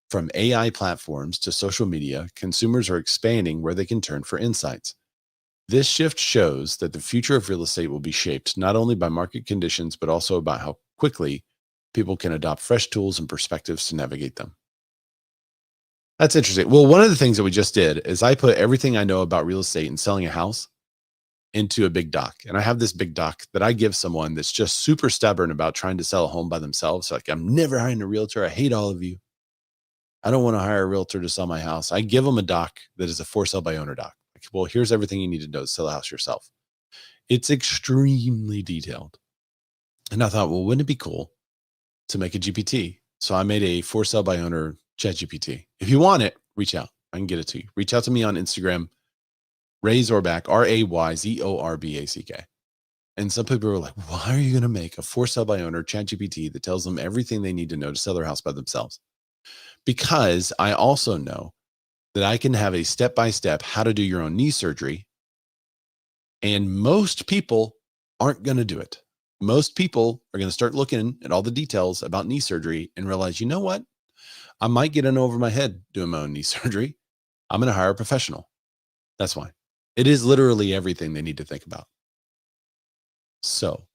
From AI platforms to social media, consumers are expanding where they can turn for insights. This shift shows that the future of real estate will be shaped not only by market conditions, but also about how quickly people can adopt fresh tools and perspectives to navigate them. That's interesting. Well, one of the things that we just did is I put everything I know about real estate and selling a house into a big doc. And I have this big doc that I give someone that's just super stubborn about trying to sell a home by themselves. Like, I'm never hiring a realtor. I hate all of you. I don't want to hire a realtor to sell my house. I give them a doc that is a for sale by owner doc. Like, well, here's everything you need to know to sell a house yourself. It's extremely detailed. And I thought, well, wouldn't it be cool to make a GPT? So I made a for sale by owner ChatGPT. If you want it, reach out. I can get it to you. Reach out to me on Instagram, Ray Zorback, RAYZORBACK. And some people are like, why are you going to make a for sale by owner ChatGPT that tells them everything they need to know to sell their house by themselves? Because I also know that I can have a step-by-step how to do your own knee surgery. And most people aren't going to do it. Most people are going to start looking at all the details about knee surgery and realize, you know what? I might get in over my head doing my own knee surgery. I'm going to hire a professional. That's why. It is literally everything they need to think about. So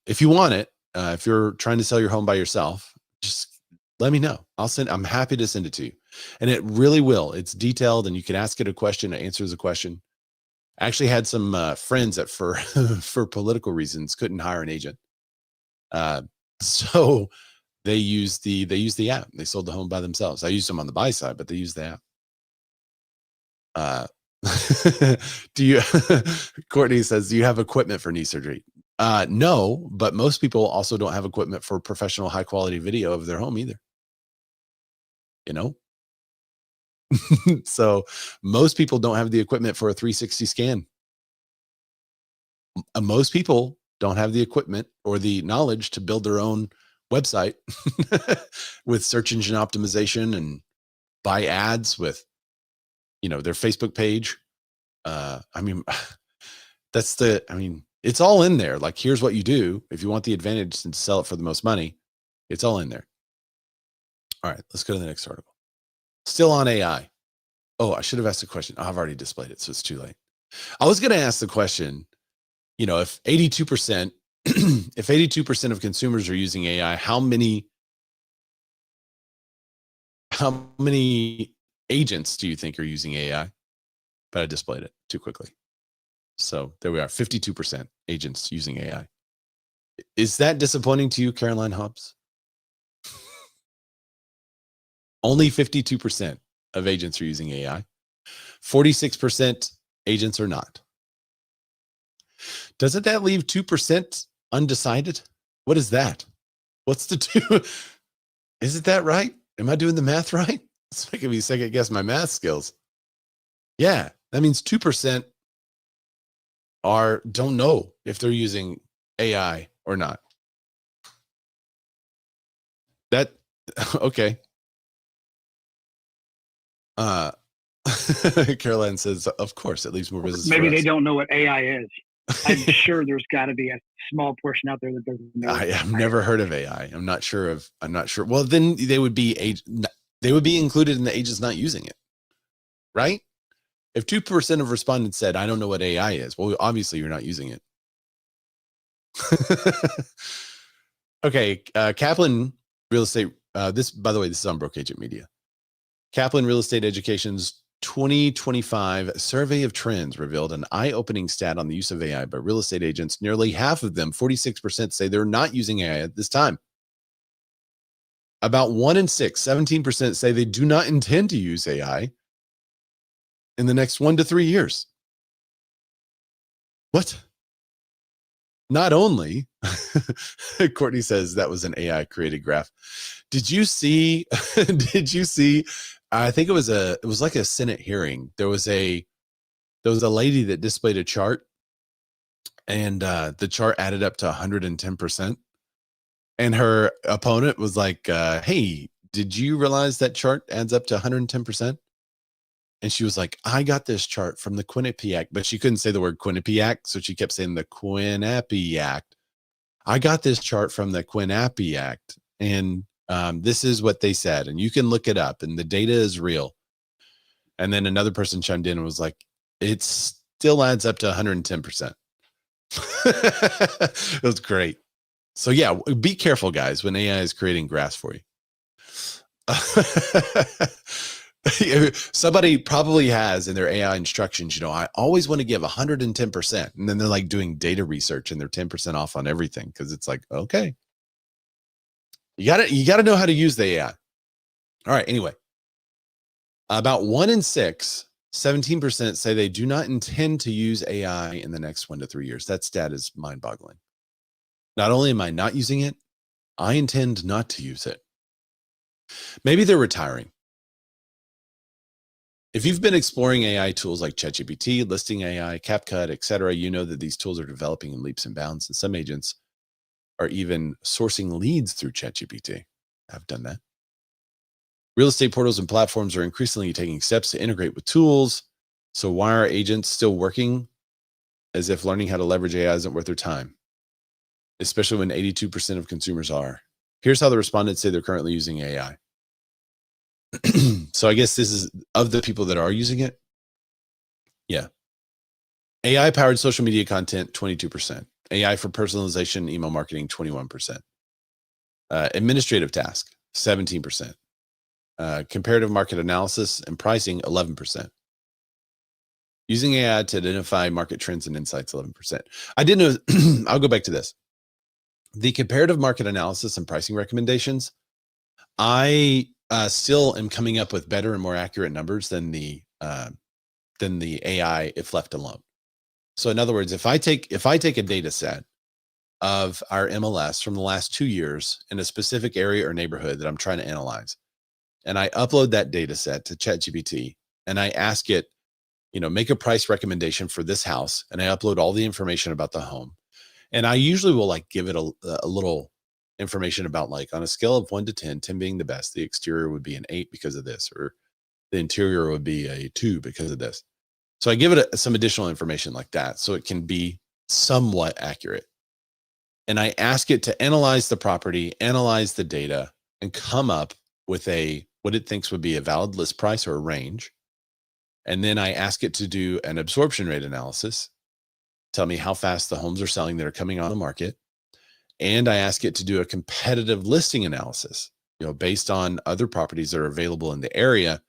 if you want it, if you're trying to sell your home by yourself, just let me know. I'm happy to send it to you. And it really will. It's detailed and you can ask it a question. It answers a question. I actually had some friends that for political reasons couldn't hire an agent. So they used the app. They sold the home by themselves. I used them on the buy side, but they used the app. Courtney says, do you have equipment for knee surgery? No, but most people also don't have equipment for professional high quality video of their home either. You know? So most people don't have the equipment for a 360 scan. Most people don't have the equipment or the knowledge to build their own website with search engine optimization and buy ads with, their Facebook page. It's all in there. Like, here's what you do. If you want the advantage and sell it for the most money, it's all in there. All right, let's go to the next article. Still on AI. Oh, I should have asked a question. I've already displayed it, so it's too late. I was going to ask the question, if 82%, if 82% of consumers are using AI, how many agents do you think are using AI? But I displayed it too quickly. So there we are, 52% agents using AI. Is that disappointing to you, Caroline Hobbs? Only 52% of agents are using AI. 46% agents are not. Doesn't that leave 2% undecided? What is that? What's the 2? Isn't that right? Am I doing the math right? It's making me second guess my math skills. Yeah, that means 2% don't know if they're using AI or not. Okay. Caroline says, of course, it leaves more business. Maybe they don't know what AI is. I'm sure there's got to be a small portion out there that doesn't know. I've never heard of AI. I'm not sure. Well, then they would be included in the agents not using it, right? If 2% of respondents said, I don't know what AI is, well, obviously you're not using it. Okay. Kaplan Real Estate. This, by the way, this is on Broke Agent Media. Kaplan Real Estate Education's 2025 survey of trends revealed an eye-opening stat on the use of AI by real estate agents. Nearly half of them, 46%, say they're not using AI at this time. About 1 in 6, 17%, say they do not intend to use AI in the next 1 to 3 years. What? Not only, Courtney says that was an AI created graph. Did you see, I think it was like a Senate hearing. There was a lady that displayed a chart, and the chart added up to 110%. And her opponent was like, hey, did you realize that chart adds up to 110%? And she was like, I got this chart from the Quinnipiac, but she couldn't say the word Quinnipiac. So she kept saying the Quinnipiac. I got this chart from the Quinnipiac, and this is what they said. And you can look it up, and the data is real. And then another person chimed in and was like, it still adds up to 110%. It was great. So yeah, be careful, guys, when AI is creating graphs for you. Somebody probably has in their AI instructions, I always want to give 110%. And then they're like doing data research and they're 10% off on everything. Cause it's like, okay, you gotta know how to use the AI. All right. Anyway, about 1 in 6, 17% say they do not intend to use AI in the next 1 to 3 years. That stat is mind boggling. Not only am I not using it, I intend not to use it. Maybe they're retiring. If you've been exploring AI tools like ChatGPT, Listing AI, CapCut, etc., you know that these tools are developing in leaps and bounds, and some agents are even sourcing leads through ChatGPT. I've done that. Real estate portals and platforms are increasingly taking steps to integrate with tools. So why are agents still working as if learning how to leverage AI isn't worth their time, especially when 82% of consumers are? Here's how the respondents say they're currently using AI. So I guess this is of the people that are using it. Yeah. AI powered social media content, 22%. AI for personalization, email marketing, 21%. Administrative task, 17%. Comparative market analysis and pricing, 11%. Using AI to identify market trends and insights, 11%. I didn't know, I'll go back to this. The comparative market analysis and pricing recommendations, I still am coming up with better and more accurate numbers than the AI if left alone. So in other words, if I take a data set of our MLS from the last 2 years in a specific area or neighborhood that I'm trying to analyze, and I upload that data set to ChatGPT, and I ask it, make a price recommendation for this house, and I upload all the information about the home, and I usually will give it a little information about, on a scale of 1 to 10, 10 being the best, the exterior would be an 8 because of this, or the interior would be a 2 because of this. So I give it some additional information like that so it can be somewhat accurate. And I ask it to analyze the property, analyze the data, and come up with what it thinks would be a valid list price or a range. And then I ask it to do an absorption rate analysis, tell me how fast the homes are selling that are coming on the market. And I ask it to do a competitive listing analysis, based on other properties that are available in the area.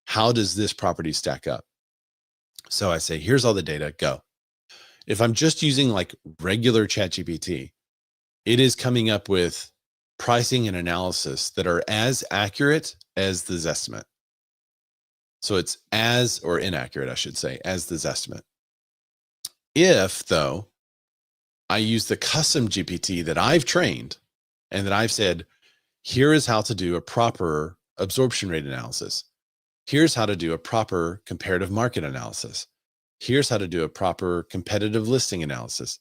How does this property stack up? So I say, here's all the data, go. If I'm just using regular ChatGPT, it is coming up with pricing and analysis that are as accurate as the Zestimate. So it's or inaccurate, I should say, as the Zestimate. If, though, I use the custom GPT that I've trained and that I've said, here is how to do a proper absorption rate analysis. Here's how to do a proper comparative market analysis. Here's how to do a proper competitive listing analysis.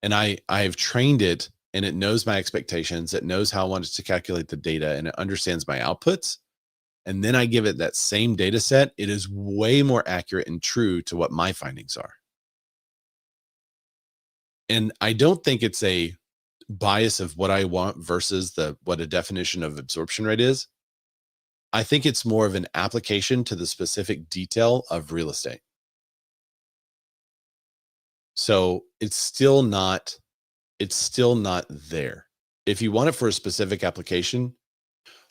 And I've trained it, and it knows my expectations. It knows how I want it to calculate the data, and it understands my outputs. And then I give it that same data set. It is way more accurate and true to what my findings are. And I don't think it's a bias of what I want versus what a definition of absorption rate is. I think it's more of an application to the specific detail of real estate. So it's still not there. If you want it for a specific application,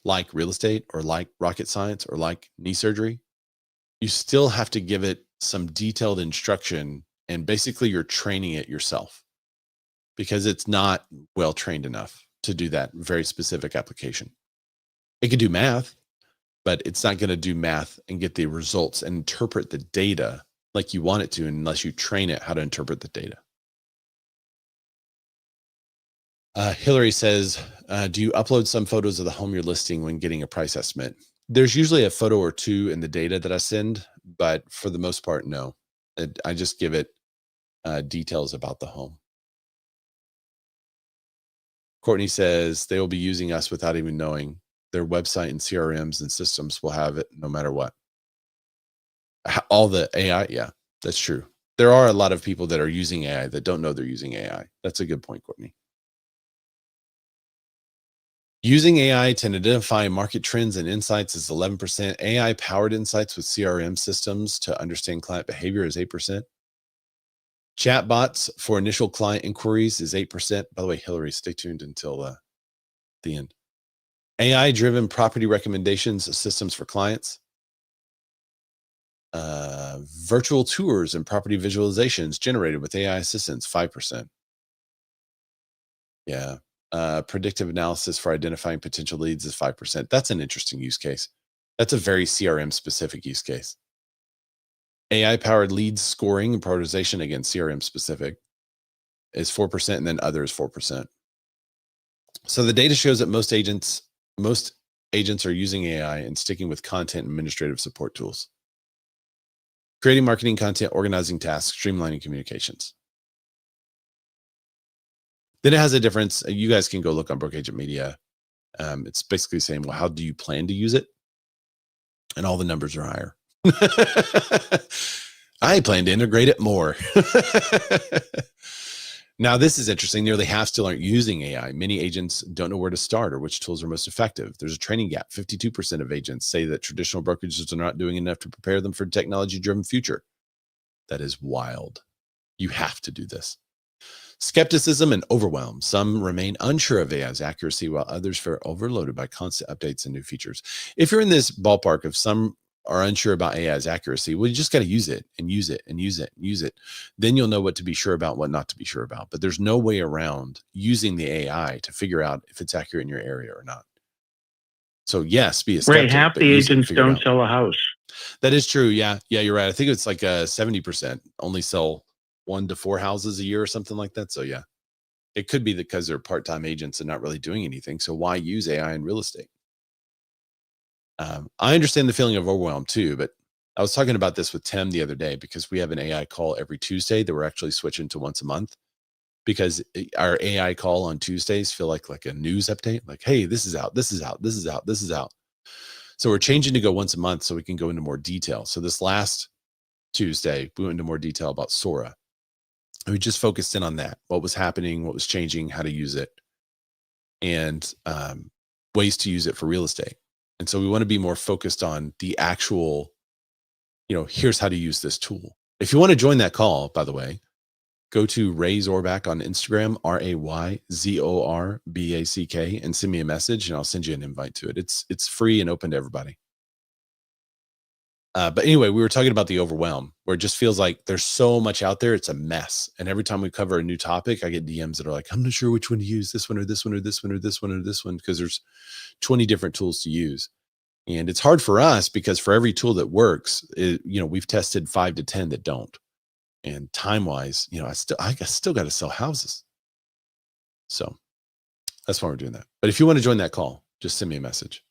like real estate or like rocket science or like knee surgery, you still have to give it some detailed instruction, and basically you're training it yourself because it's not well trained enough to do that very specific application. It could do math, but it's not going to do math and get the results and interpret the data like you want it to unless you train it how to interpret the data. Hillary says, do you upload some photos of the home you're listing when getting a price estimate? There's usually a photo or two in the data that I send, but for the most part, no. I just give it details about the home. Courtney says they will be using us without even knowing. Their website and CRMs and systems will have it no matter what. All the AI, yeah, that's true. There are a lot of people that are using AI that don't know they're using AI. That's a good point, Courtney. Using AI to identify market trends and insights is 11%. AI-powered insights with CRM systems to understand client behavior is 8%. Chatbots for initial client inquiries is 8%. By the way, Hillary, stay tuned until the end. AI-driven property recommendations systems for clients. Virtual tours and property visualizations generated with AI assistance, 5%. Yeah. Predictive analysis for identifying potential leads is 5%. That's an interesting use case. That's a very CRM specific use case. AI-powered leads scoring and prioritization, again, CRM specific, is 4%, and then other is 4%. So the data shows that most agents are using AI and sticking with content and administrative support tools. Creating marketing content, organizing tasks, streamlining communications. Then it has a difference. You guys can go look on Broke Agent Media. It's basically saying, well, how do you plan to use it? And all the numbers are higher. I plan to integrate it more. Now, this is interesting. Nearly half still aren't using AI. Many agents don't know where to start or which tools are most effective. There's a training gap. 52% of agents say that traditional brokerages are not doing enough to prepare them for a technology-driven future. That is wild. You have to do this. Skepticism and overwhelm. Some remain unsure of AI's accuracy, while others feel overloaded by constant updates and new features. If you're in this ballpark of some are unsure about AI's accuracy, well, you just got to use it and use it and use it and use it. Then you'll know what to be sure about, what not to be sure about. But there's no way around using the AI to figure out if it's accurate in your area or not. So yes, be a skeptic. Right, half the agents don't sell a house. That is true. Yeah, you're right. I think it's like 70% only sell 1 to 4 houses a year or something like that. So yeah, it could be because they're part-time agents and not really doing anything. So why use AI in real estate? I understand the feeling of overwhelm too, but I was talking about this with Tim the other day because we have an AI call every Tuesday that we're actually switching to once a month because our AI call on Tuesdays feel like a news update. Like, hey, this is out, this is out, this is out, this is out. So we're changing to go once a month so we can go into more detail. So this last Tuesday, we went into more detail about Sora. We just focused in on that, what was happening, what was changing, how to use it, and ways to use it for real estate. And so we want to be more focused on the actual, here's how to use this tool. If you want to join that call, by the way, go to Ray Zorback on Instagram, RayZorback, and send me a message and I'll send you an invite to it. It's free and open to everybody. But anyway, we were talking about the overwhelm where it just feels like there's so much out there. It's a mess. And every time we cover a new topic, I get DMs that are like, I'm not sure which one to use, this one or this one or this one or this one or this one, because there's 20 different tools to use. And it's hard for us because for every tool that works, we've tested 5 to 10 that don't. And time-wise, I still got to sell houses. So that's why we're doing that. But if you want to join that call, just send me a message.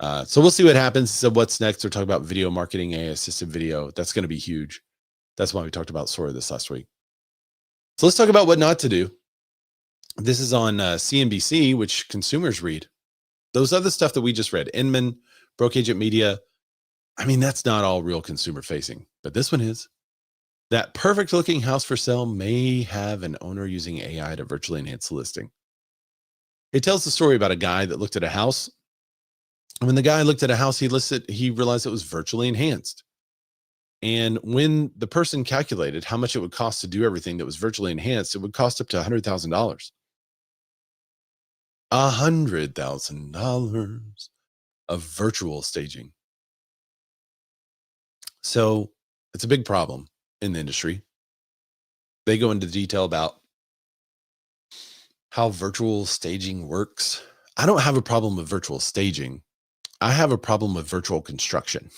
So we'll see what happens. So what's next? We're talking about video marketing, AI assisted video. That's going to be huge. That's why we talked about Sora this last week. So let's talk about what not to do. This is on CNBC, which consumers read. Those other stuff that we just read, Inman, Broke Agent Media. I mean, that's not all real consumer facing, but this one is. That perfect looking house for sale may have an owner using AI to virtually enhance the listing. It tells the story about a guy that looked at a house. And when the guy looked at a house he realized it was virtually enhanced. And when the person calculated how much it would cost to do everything that was virtually enhanced, it would cost up to $100,000. $100,000 of virtual staging. So it's a big problem in the industry. They go into detail about how virtual staging works. I don't have a problem with virtual staging. I have a problem with virtual construction.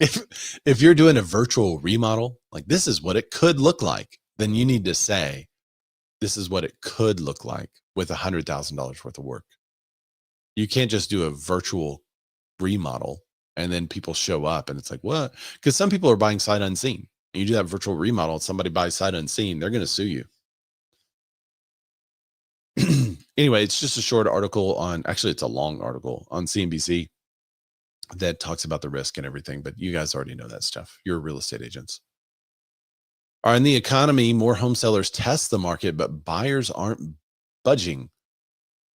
If you're doing a virtual remodel, like this is what it could look like, then you need to say, this is what it could look like with $100,000 worth of work. You can't just do a virtual remodel and then people show up and it's like, what? Because some people are buying sight unseen. And you do that virtual remodel, somebody buys sight unseen, they're going to sue you. Anyway, it's just a short article on, actually it's a long article on CNBC that talks about the risk and everything, but you guys already know that stuff. You're real estate agents. All right, in the economy, more home sellers test the market, but buyers aren't budging.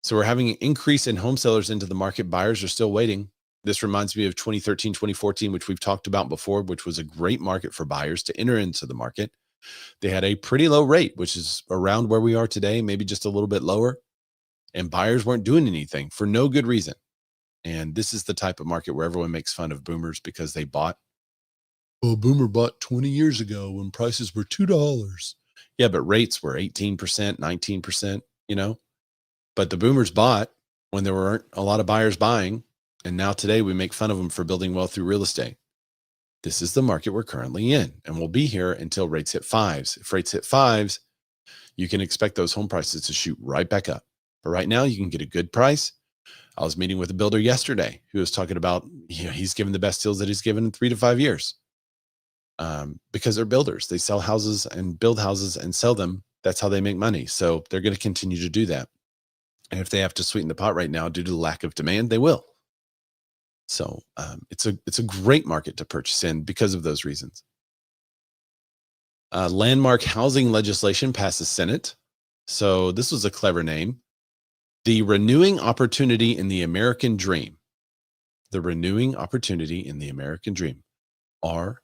So we're having an increase in home sellers into the market. Buyers are still waiting. This reminds me of 2013, 2014, which we've talked about before, which was a great market for buyers to enter into the market. They had a pretty low rate, which is around where we are today, maybe just a little bit lower. And buyers weren't doing anything for no good reason. And this is the type of market where everyone makes fun of boomers because they bought. Well, boomer bought 20 years ago when prices were $2. Yeah, but rates were 18%, 19%, you know. But the boomers bought when there weren't a lot of buyers buying. And now today we make fun of them for building wealth through real estate. This is the market we're currently in. And we'll be here until rates hit fives. If rates hit fives, you can expect those home prices to shoot right back up. But right now you can get a good price. I was meeting with a builder yesterday who was talking about, he's given the best deals that he's given in 3 to 5 years. Because they're builders. They sell houses and build houses and sell them. That's how they make money. So they're going to continue to do that. And if they have to sweeten the pot right now due to the lack of demand, they will. So it's a great market to purchase in because of those reasons. Landmark housing legislation passed the Senate. So this was a clever name. The Renewing Opportunity in the American Dream. The Renewing Opportunity in the American Dream. ROAD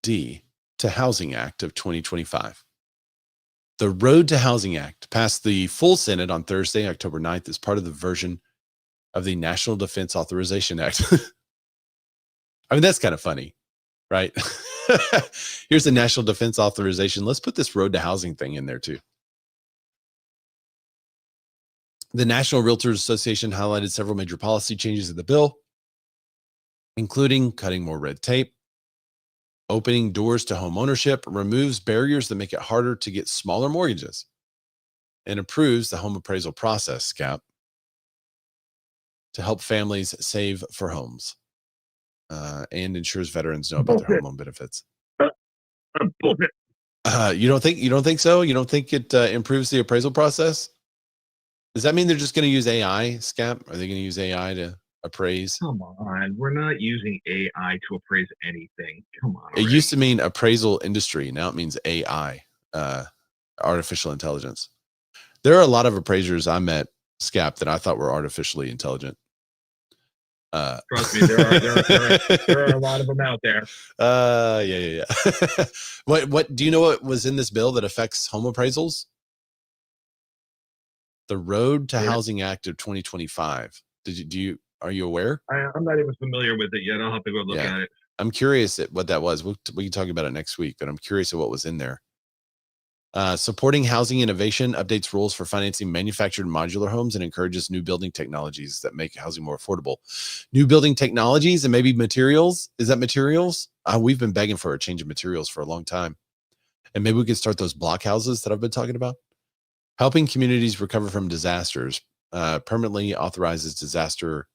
to Housing Act of 2025. The Road to Housing Act passed the full Senate on Thursday, October 9th, as part of the version of the National Defense Authorization Act. I mean, that's kind of funny, right? Here's the National Defense Authorization. Let's put this road to housing thing in there too. The National Realtors Association highlighted several major policy changes in the bill, including cutting more red tape, opening doors to home ownership, removes barriers that make it harder to get smaller mortgages, and improves the home appraisal process, SCAP, to help families save for homes, and ensures veterans know about their home benefits. You don't think so? You don't think it improves the appraisal process? Does that mean they're just going to use AI, SCAP? Are they going to use AI to appraise? Come on, we're not using AI to appraise anything. Come on. It used to mean appraisal industry. Now it means AI, artificial intelligence. There are a lot of appraisers I met, SCAP, that I thought were artificially intelligent. Trust me, there are a lot of them out there. Yeah. What do you know what was in this bill that affects home appraisals? The Road to Housing Act of 2025. Are you aware? I'm not even familiar with it yet. I'll have to go look at it. I'm curious at what that was. We can talk about it next week, but I'm curious at what was in there. Supporting housing innovation, updates rules for financing manufactured modular homes, and encourages new building technologies that make housing more affordable. New building technologies and maybe materials. Is that materials? We've been begging for a change of materials for a long time. And maybe we could start those block houses that I've been talking about. Helping communities recover from disasters, permanently authorizes disaster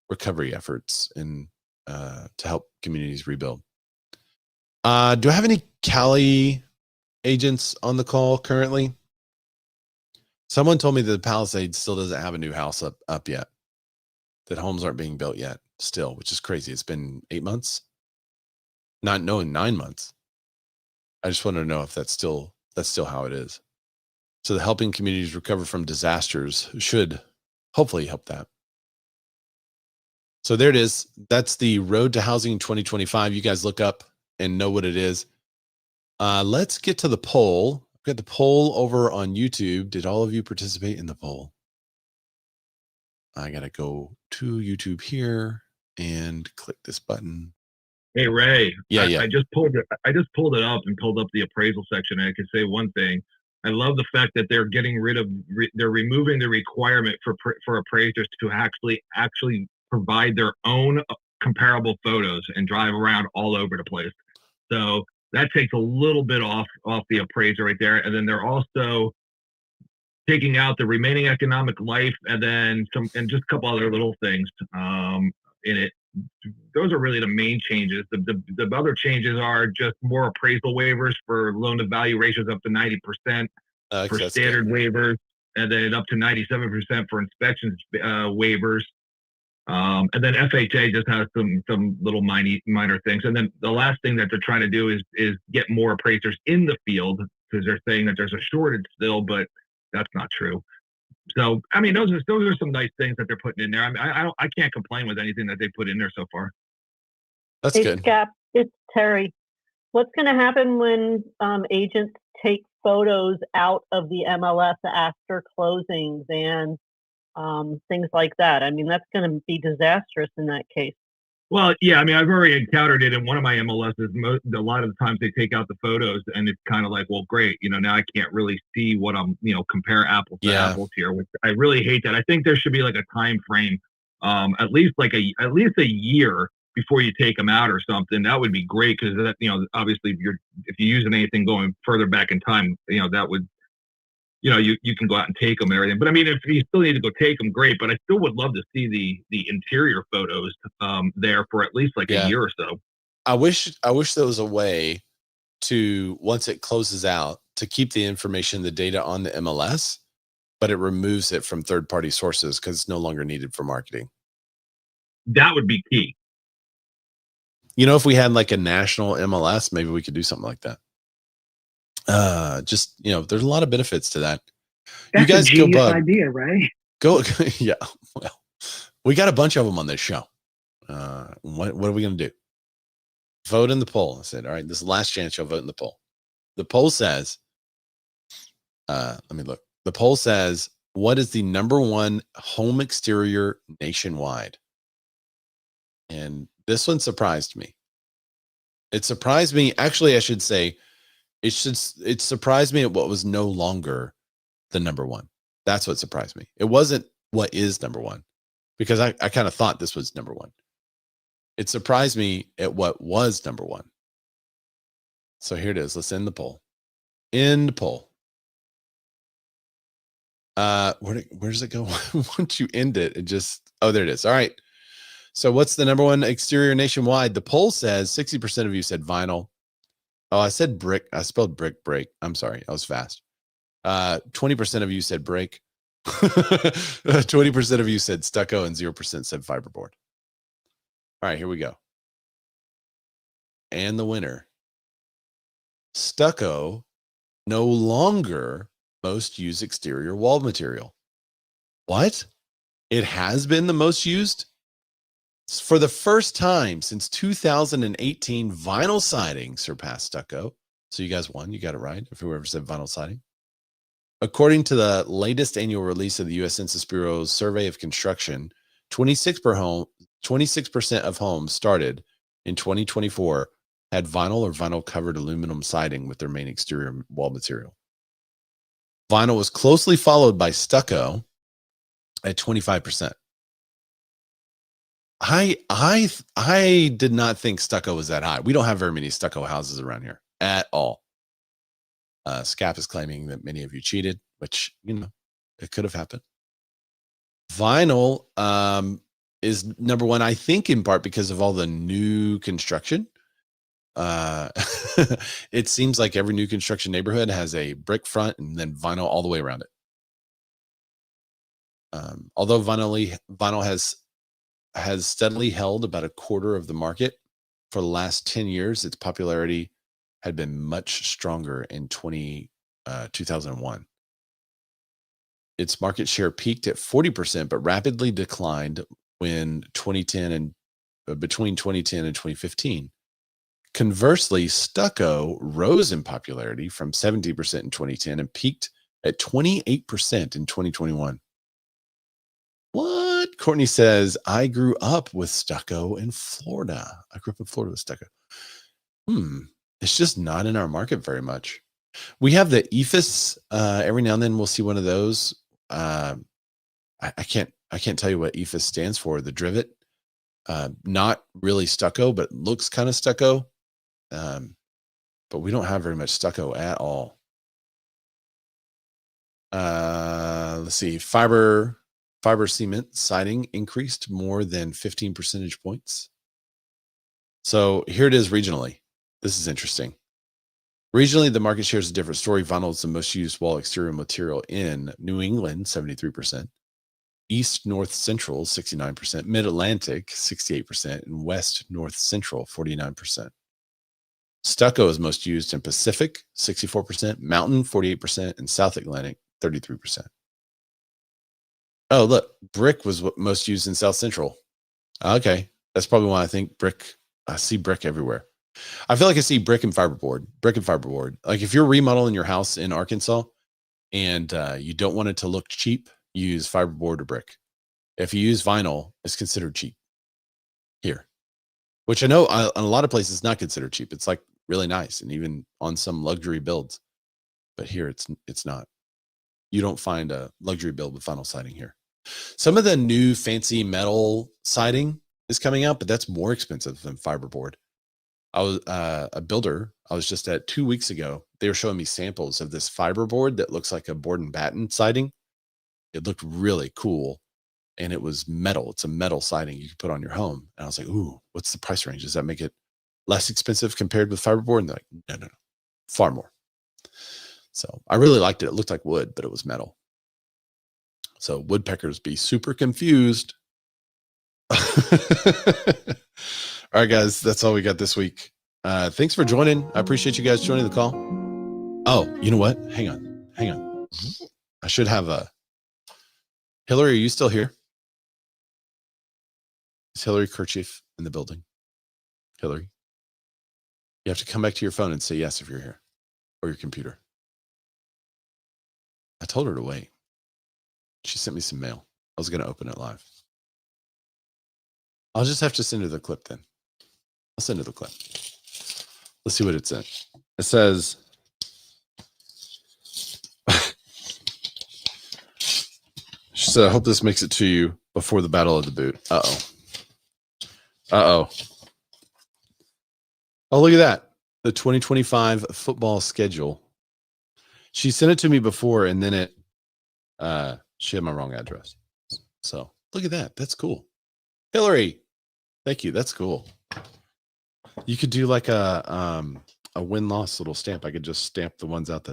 recovery efforts and to help communities rebuild. Do I have any Cali agents on the call currently? Someone told me that the Palisades still doesn't have a new house up yet, that homes aren't being built yet still, which is crazy. It's been 8 months, 9 months. I just want to know if that's still how it is. So the helping communities recover from disasters should hopefully help that. So there it is. That's the Road to Housing 2025. You guys look up and know what it is. Let's get to the poll. We've got the poll over on YouTube. Did all of you participate in the poll? I got to go to YouTube here and click this button. Hey Ray, Yeah, I just pulled it. I just pulled it up and pulled up the appraisal section. And I can say one thing. I love the fact that they're getting rid of. They're removing the requirement for appraisers to actually provide their own comparable photos and drive around all over the place. So that takes a little bit off the appraiser right there. And then they're also taking out the remaining economic life and then just a couple other little things in it. Those are really the main changes. The other changes are just more appraisal waivers for loan to value ratios up to 90% for standard waivers, and then up to 97% for inspections waivers. And then FHA just has some little minor things. And then the last thing that they're trying to do is get more appraisers in the field, because they're saying that there's a shortage still, but that's not true. So, I mean, those are some nice things that they're putting in there. I mean, I can't complain with anything that they put in there so far. That's Hey, good. Scap, it's Terry. What's going to happen when agents take photos out of the MLS after closings and things like that? I mean, that's going to be disastrous in that case. Well, yeah, I mean, I've already encountered it in one of my MLSs. A lot of the times they take out the photos, and it's kind of like, well, great, now I can't really see what I'm, compare apples to apples here, which I really hate that. I think there should be like a time frame, at least a year before you take them out or something. That would be great, because that, obviously if you're using anything going further back in time, that would, you can go out and take them and everything. But I mean, if you still need to go take them, great. But I still would love to see the interior photos there for at least like a year or so. I wish there was a way to, once it closes out, to keep the information, the data on the MLS, but it removes it from third-party sources because it's no longer needed for marketing. That would be key. If we had like a national MLS, maybe we could do something like that. There's a lot of benefits to that. That's you guys a genius idea, right? Go. Yeah. Well, we got a bunch of them on this show. What are we going to do? Vote in the poll. I said, all right, this is the last chance you'll vote in the poll. The poll says, let me look. The poll says, what is the #1 home exterior nationwide? And this one surprised me. It surprised me. Actually, I should say, it surprised me at what was no longer the #1. That's what surprised me. It wasn't what is #1, because I kind of thought this was #1. It surprised me at what was #1. So here it is. Let's end the poll. End poll. Where does it go? Once you end it, there it is. All right. So what's the #1 exterior nationwide? The poll says 60% of you said vinyl. Oh, I said brick. I spelled break. I'm sorry. I was fast. 20% of you said brick. 20% of you said stucco, and 0% said fiberboard. All right, here we go. And the winner. Stucco, no longer most used exterior wall material. What? It has been the most used? For the first time since 2018, vinyl siding surpassed stucco. So you guys won. You got it right, if whoever said vinyl siding. According to the latest annual release of the U.S. Census Bureau's survey of construction, 26% of homes started in 2024 had vinyl or vinyl-covered aluminum siding with their main exterior wall material. Vinyl was closely followed by stucco at 25%. I did not think stucco was that high. We don't have very many stucco houses around here at all. Scap is claiming that many of you cheated, which, it could have happened. Vinyl is #1, I think, in part because of all the new construction. It seems like every new construction neighborhood has a brick front and then vinyl all the way around it. Although vinyl has steadily held about a quarter of the market for the last 10 years, its popularity had been much stronger in 2001. Its market share peaked at 40%, but rapidly declined when between 2010 and 2015. Conversely, Stucco rose in popularity from 17% in 2010 and peaked at 28% in 2021. What? Courtney says, I grew up with Stucco in Florida. I grew up in Florida with Stucco. It's just not in our market very much. We have the EFIS. Every now and then we'll see one of those. I can't tell you what EFIS stands for. The Drivet. Not really Stucco, but looks kind of Stucco. But we don't have very much Stucco at all. Let's see. Fiber cement siding increased more than 15 percentage points. So here it is regionally. This is interesting. Regionally, the market share is a different story. Vinyl is the most used wall exterior material in New England, 73%. East, North, Central, 69%. Mid-Atlantic, 68%. And West, North, Central, 49%. Stucco is most used in Pacific, 64%. Mountain, 48%. And South Atlantic, 33%. Oh, look. Brick was most used in South Central. Okay. That's probably why I think brick. I see brick everywhere. I feel like I see brick and fiberboard. Like if you're remodeling your house in Arkansas and you don't want it to look cheap, use fiberboard or brick. If you use vinyl, it's considered cheap here, which I know in a lot of places it's not considered cheap. It's like really nice, and even on some luxury builds. But here it's not. You don't find a luxury build with vinyl siding here. Some of the new fancy metal siding is coming out, but that's more expensive than fiberboard. I was a builder. I was just at 2 weeks ago. They were showing me samples of this fiberboard that looks like a board and batten siding. It looked really cool, and it was metal. It's a metal siding you can put on your home. And I was like, ooh, what's the price range? Does that make it less expensive compared with fiberboard? And they're like, no, far more. So I really liked it. It looked like wood, but it was metal. So woodpeckers be super confused. All right, guys, that's all we got this week. Thanks for joining. I appreciate you guys joining the call. Oh, you know what? Hang on. I should have Hillary, are you still here? Is Hillary Kerchief in the building? Hillary? You have to come back to your phone and say yes if you're here, or your computer. I told her to wait. She sent me some mail. I was going to open it live. I'll just have to send her the clip then. I'll send her the clip. Let's see what it said. It says, she said, I hope this makes it to you before the Battle of the Boot. Oh, look at that. The 2025 football schedule. She sent it to me before, and then she had my wrong address. So look at that. That's cool. Hillary, thank you. That's cool. You could do like a win-loss little stamp. I could just stamp the ones out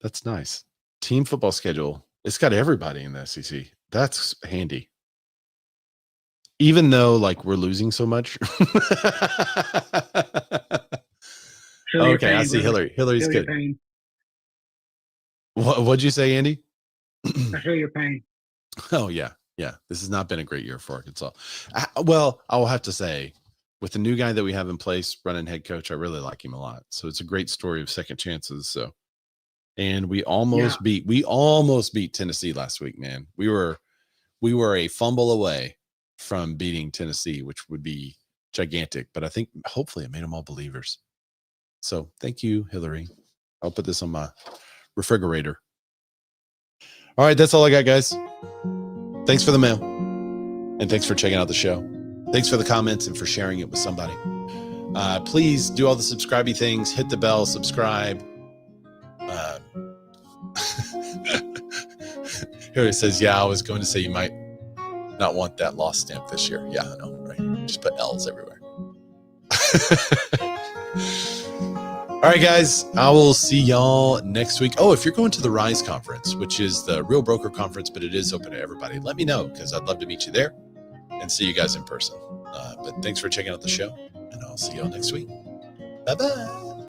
that's nice. Team football schedule. It's got everybody in the SEC. That's handy. Even though like we're losing so much. Okay, I see Hillary. Hillary's good. What'd you say, Andy? I feel your pain. Oh, yeah. This has not been a great year for Arkansas. Well, I will have to say, with the new guy that we have in place running head coach, I really like him a lot. So it's a great story of second chances. So, and we almost beat Tennessee last week, man. We were a fumble away from beating Tennessee, which would be gigantic. But I think hopefully it made them all believers. So thank you, Hillary. I'll put this on my refrigerator. All right, that's all I got, guys. Thanks for the mail. And thanks for checking out the show. Thanks for the comments and for sharing it with somebody. Please do all the subscribey things. Hit the bell, subscribe. Here it says, I was going to say you might not want that loss stamp this year. Yeah, I know, right? Just put L's everywhere. All right, guys, I will see y'all next week. Oh, if you're going to the RISE conference, which is the Real Broker Conference, but it is open to everybody, let me know because I'd love to meet you there and see you guys in person. But thanks for checking out the show, and I'll see y'all next week. Bye-bye.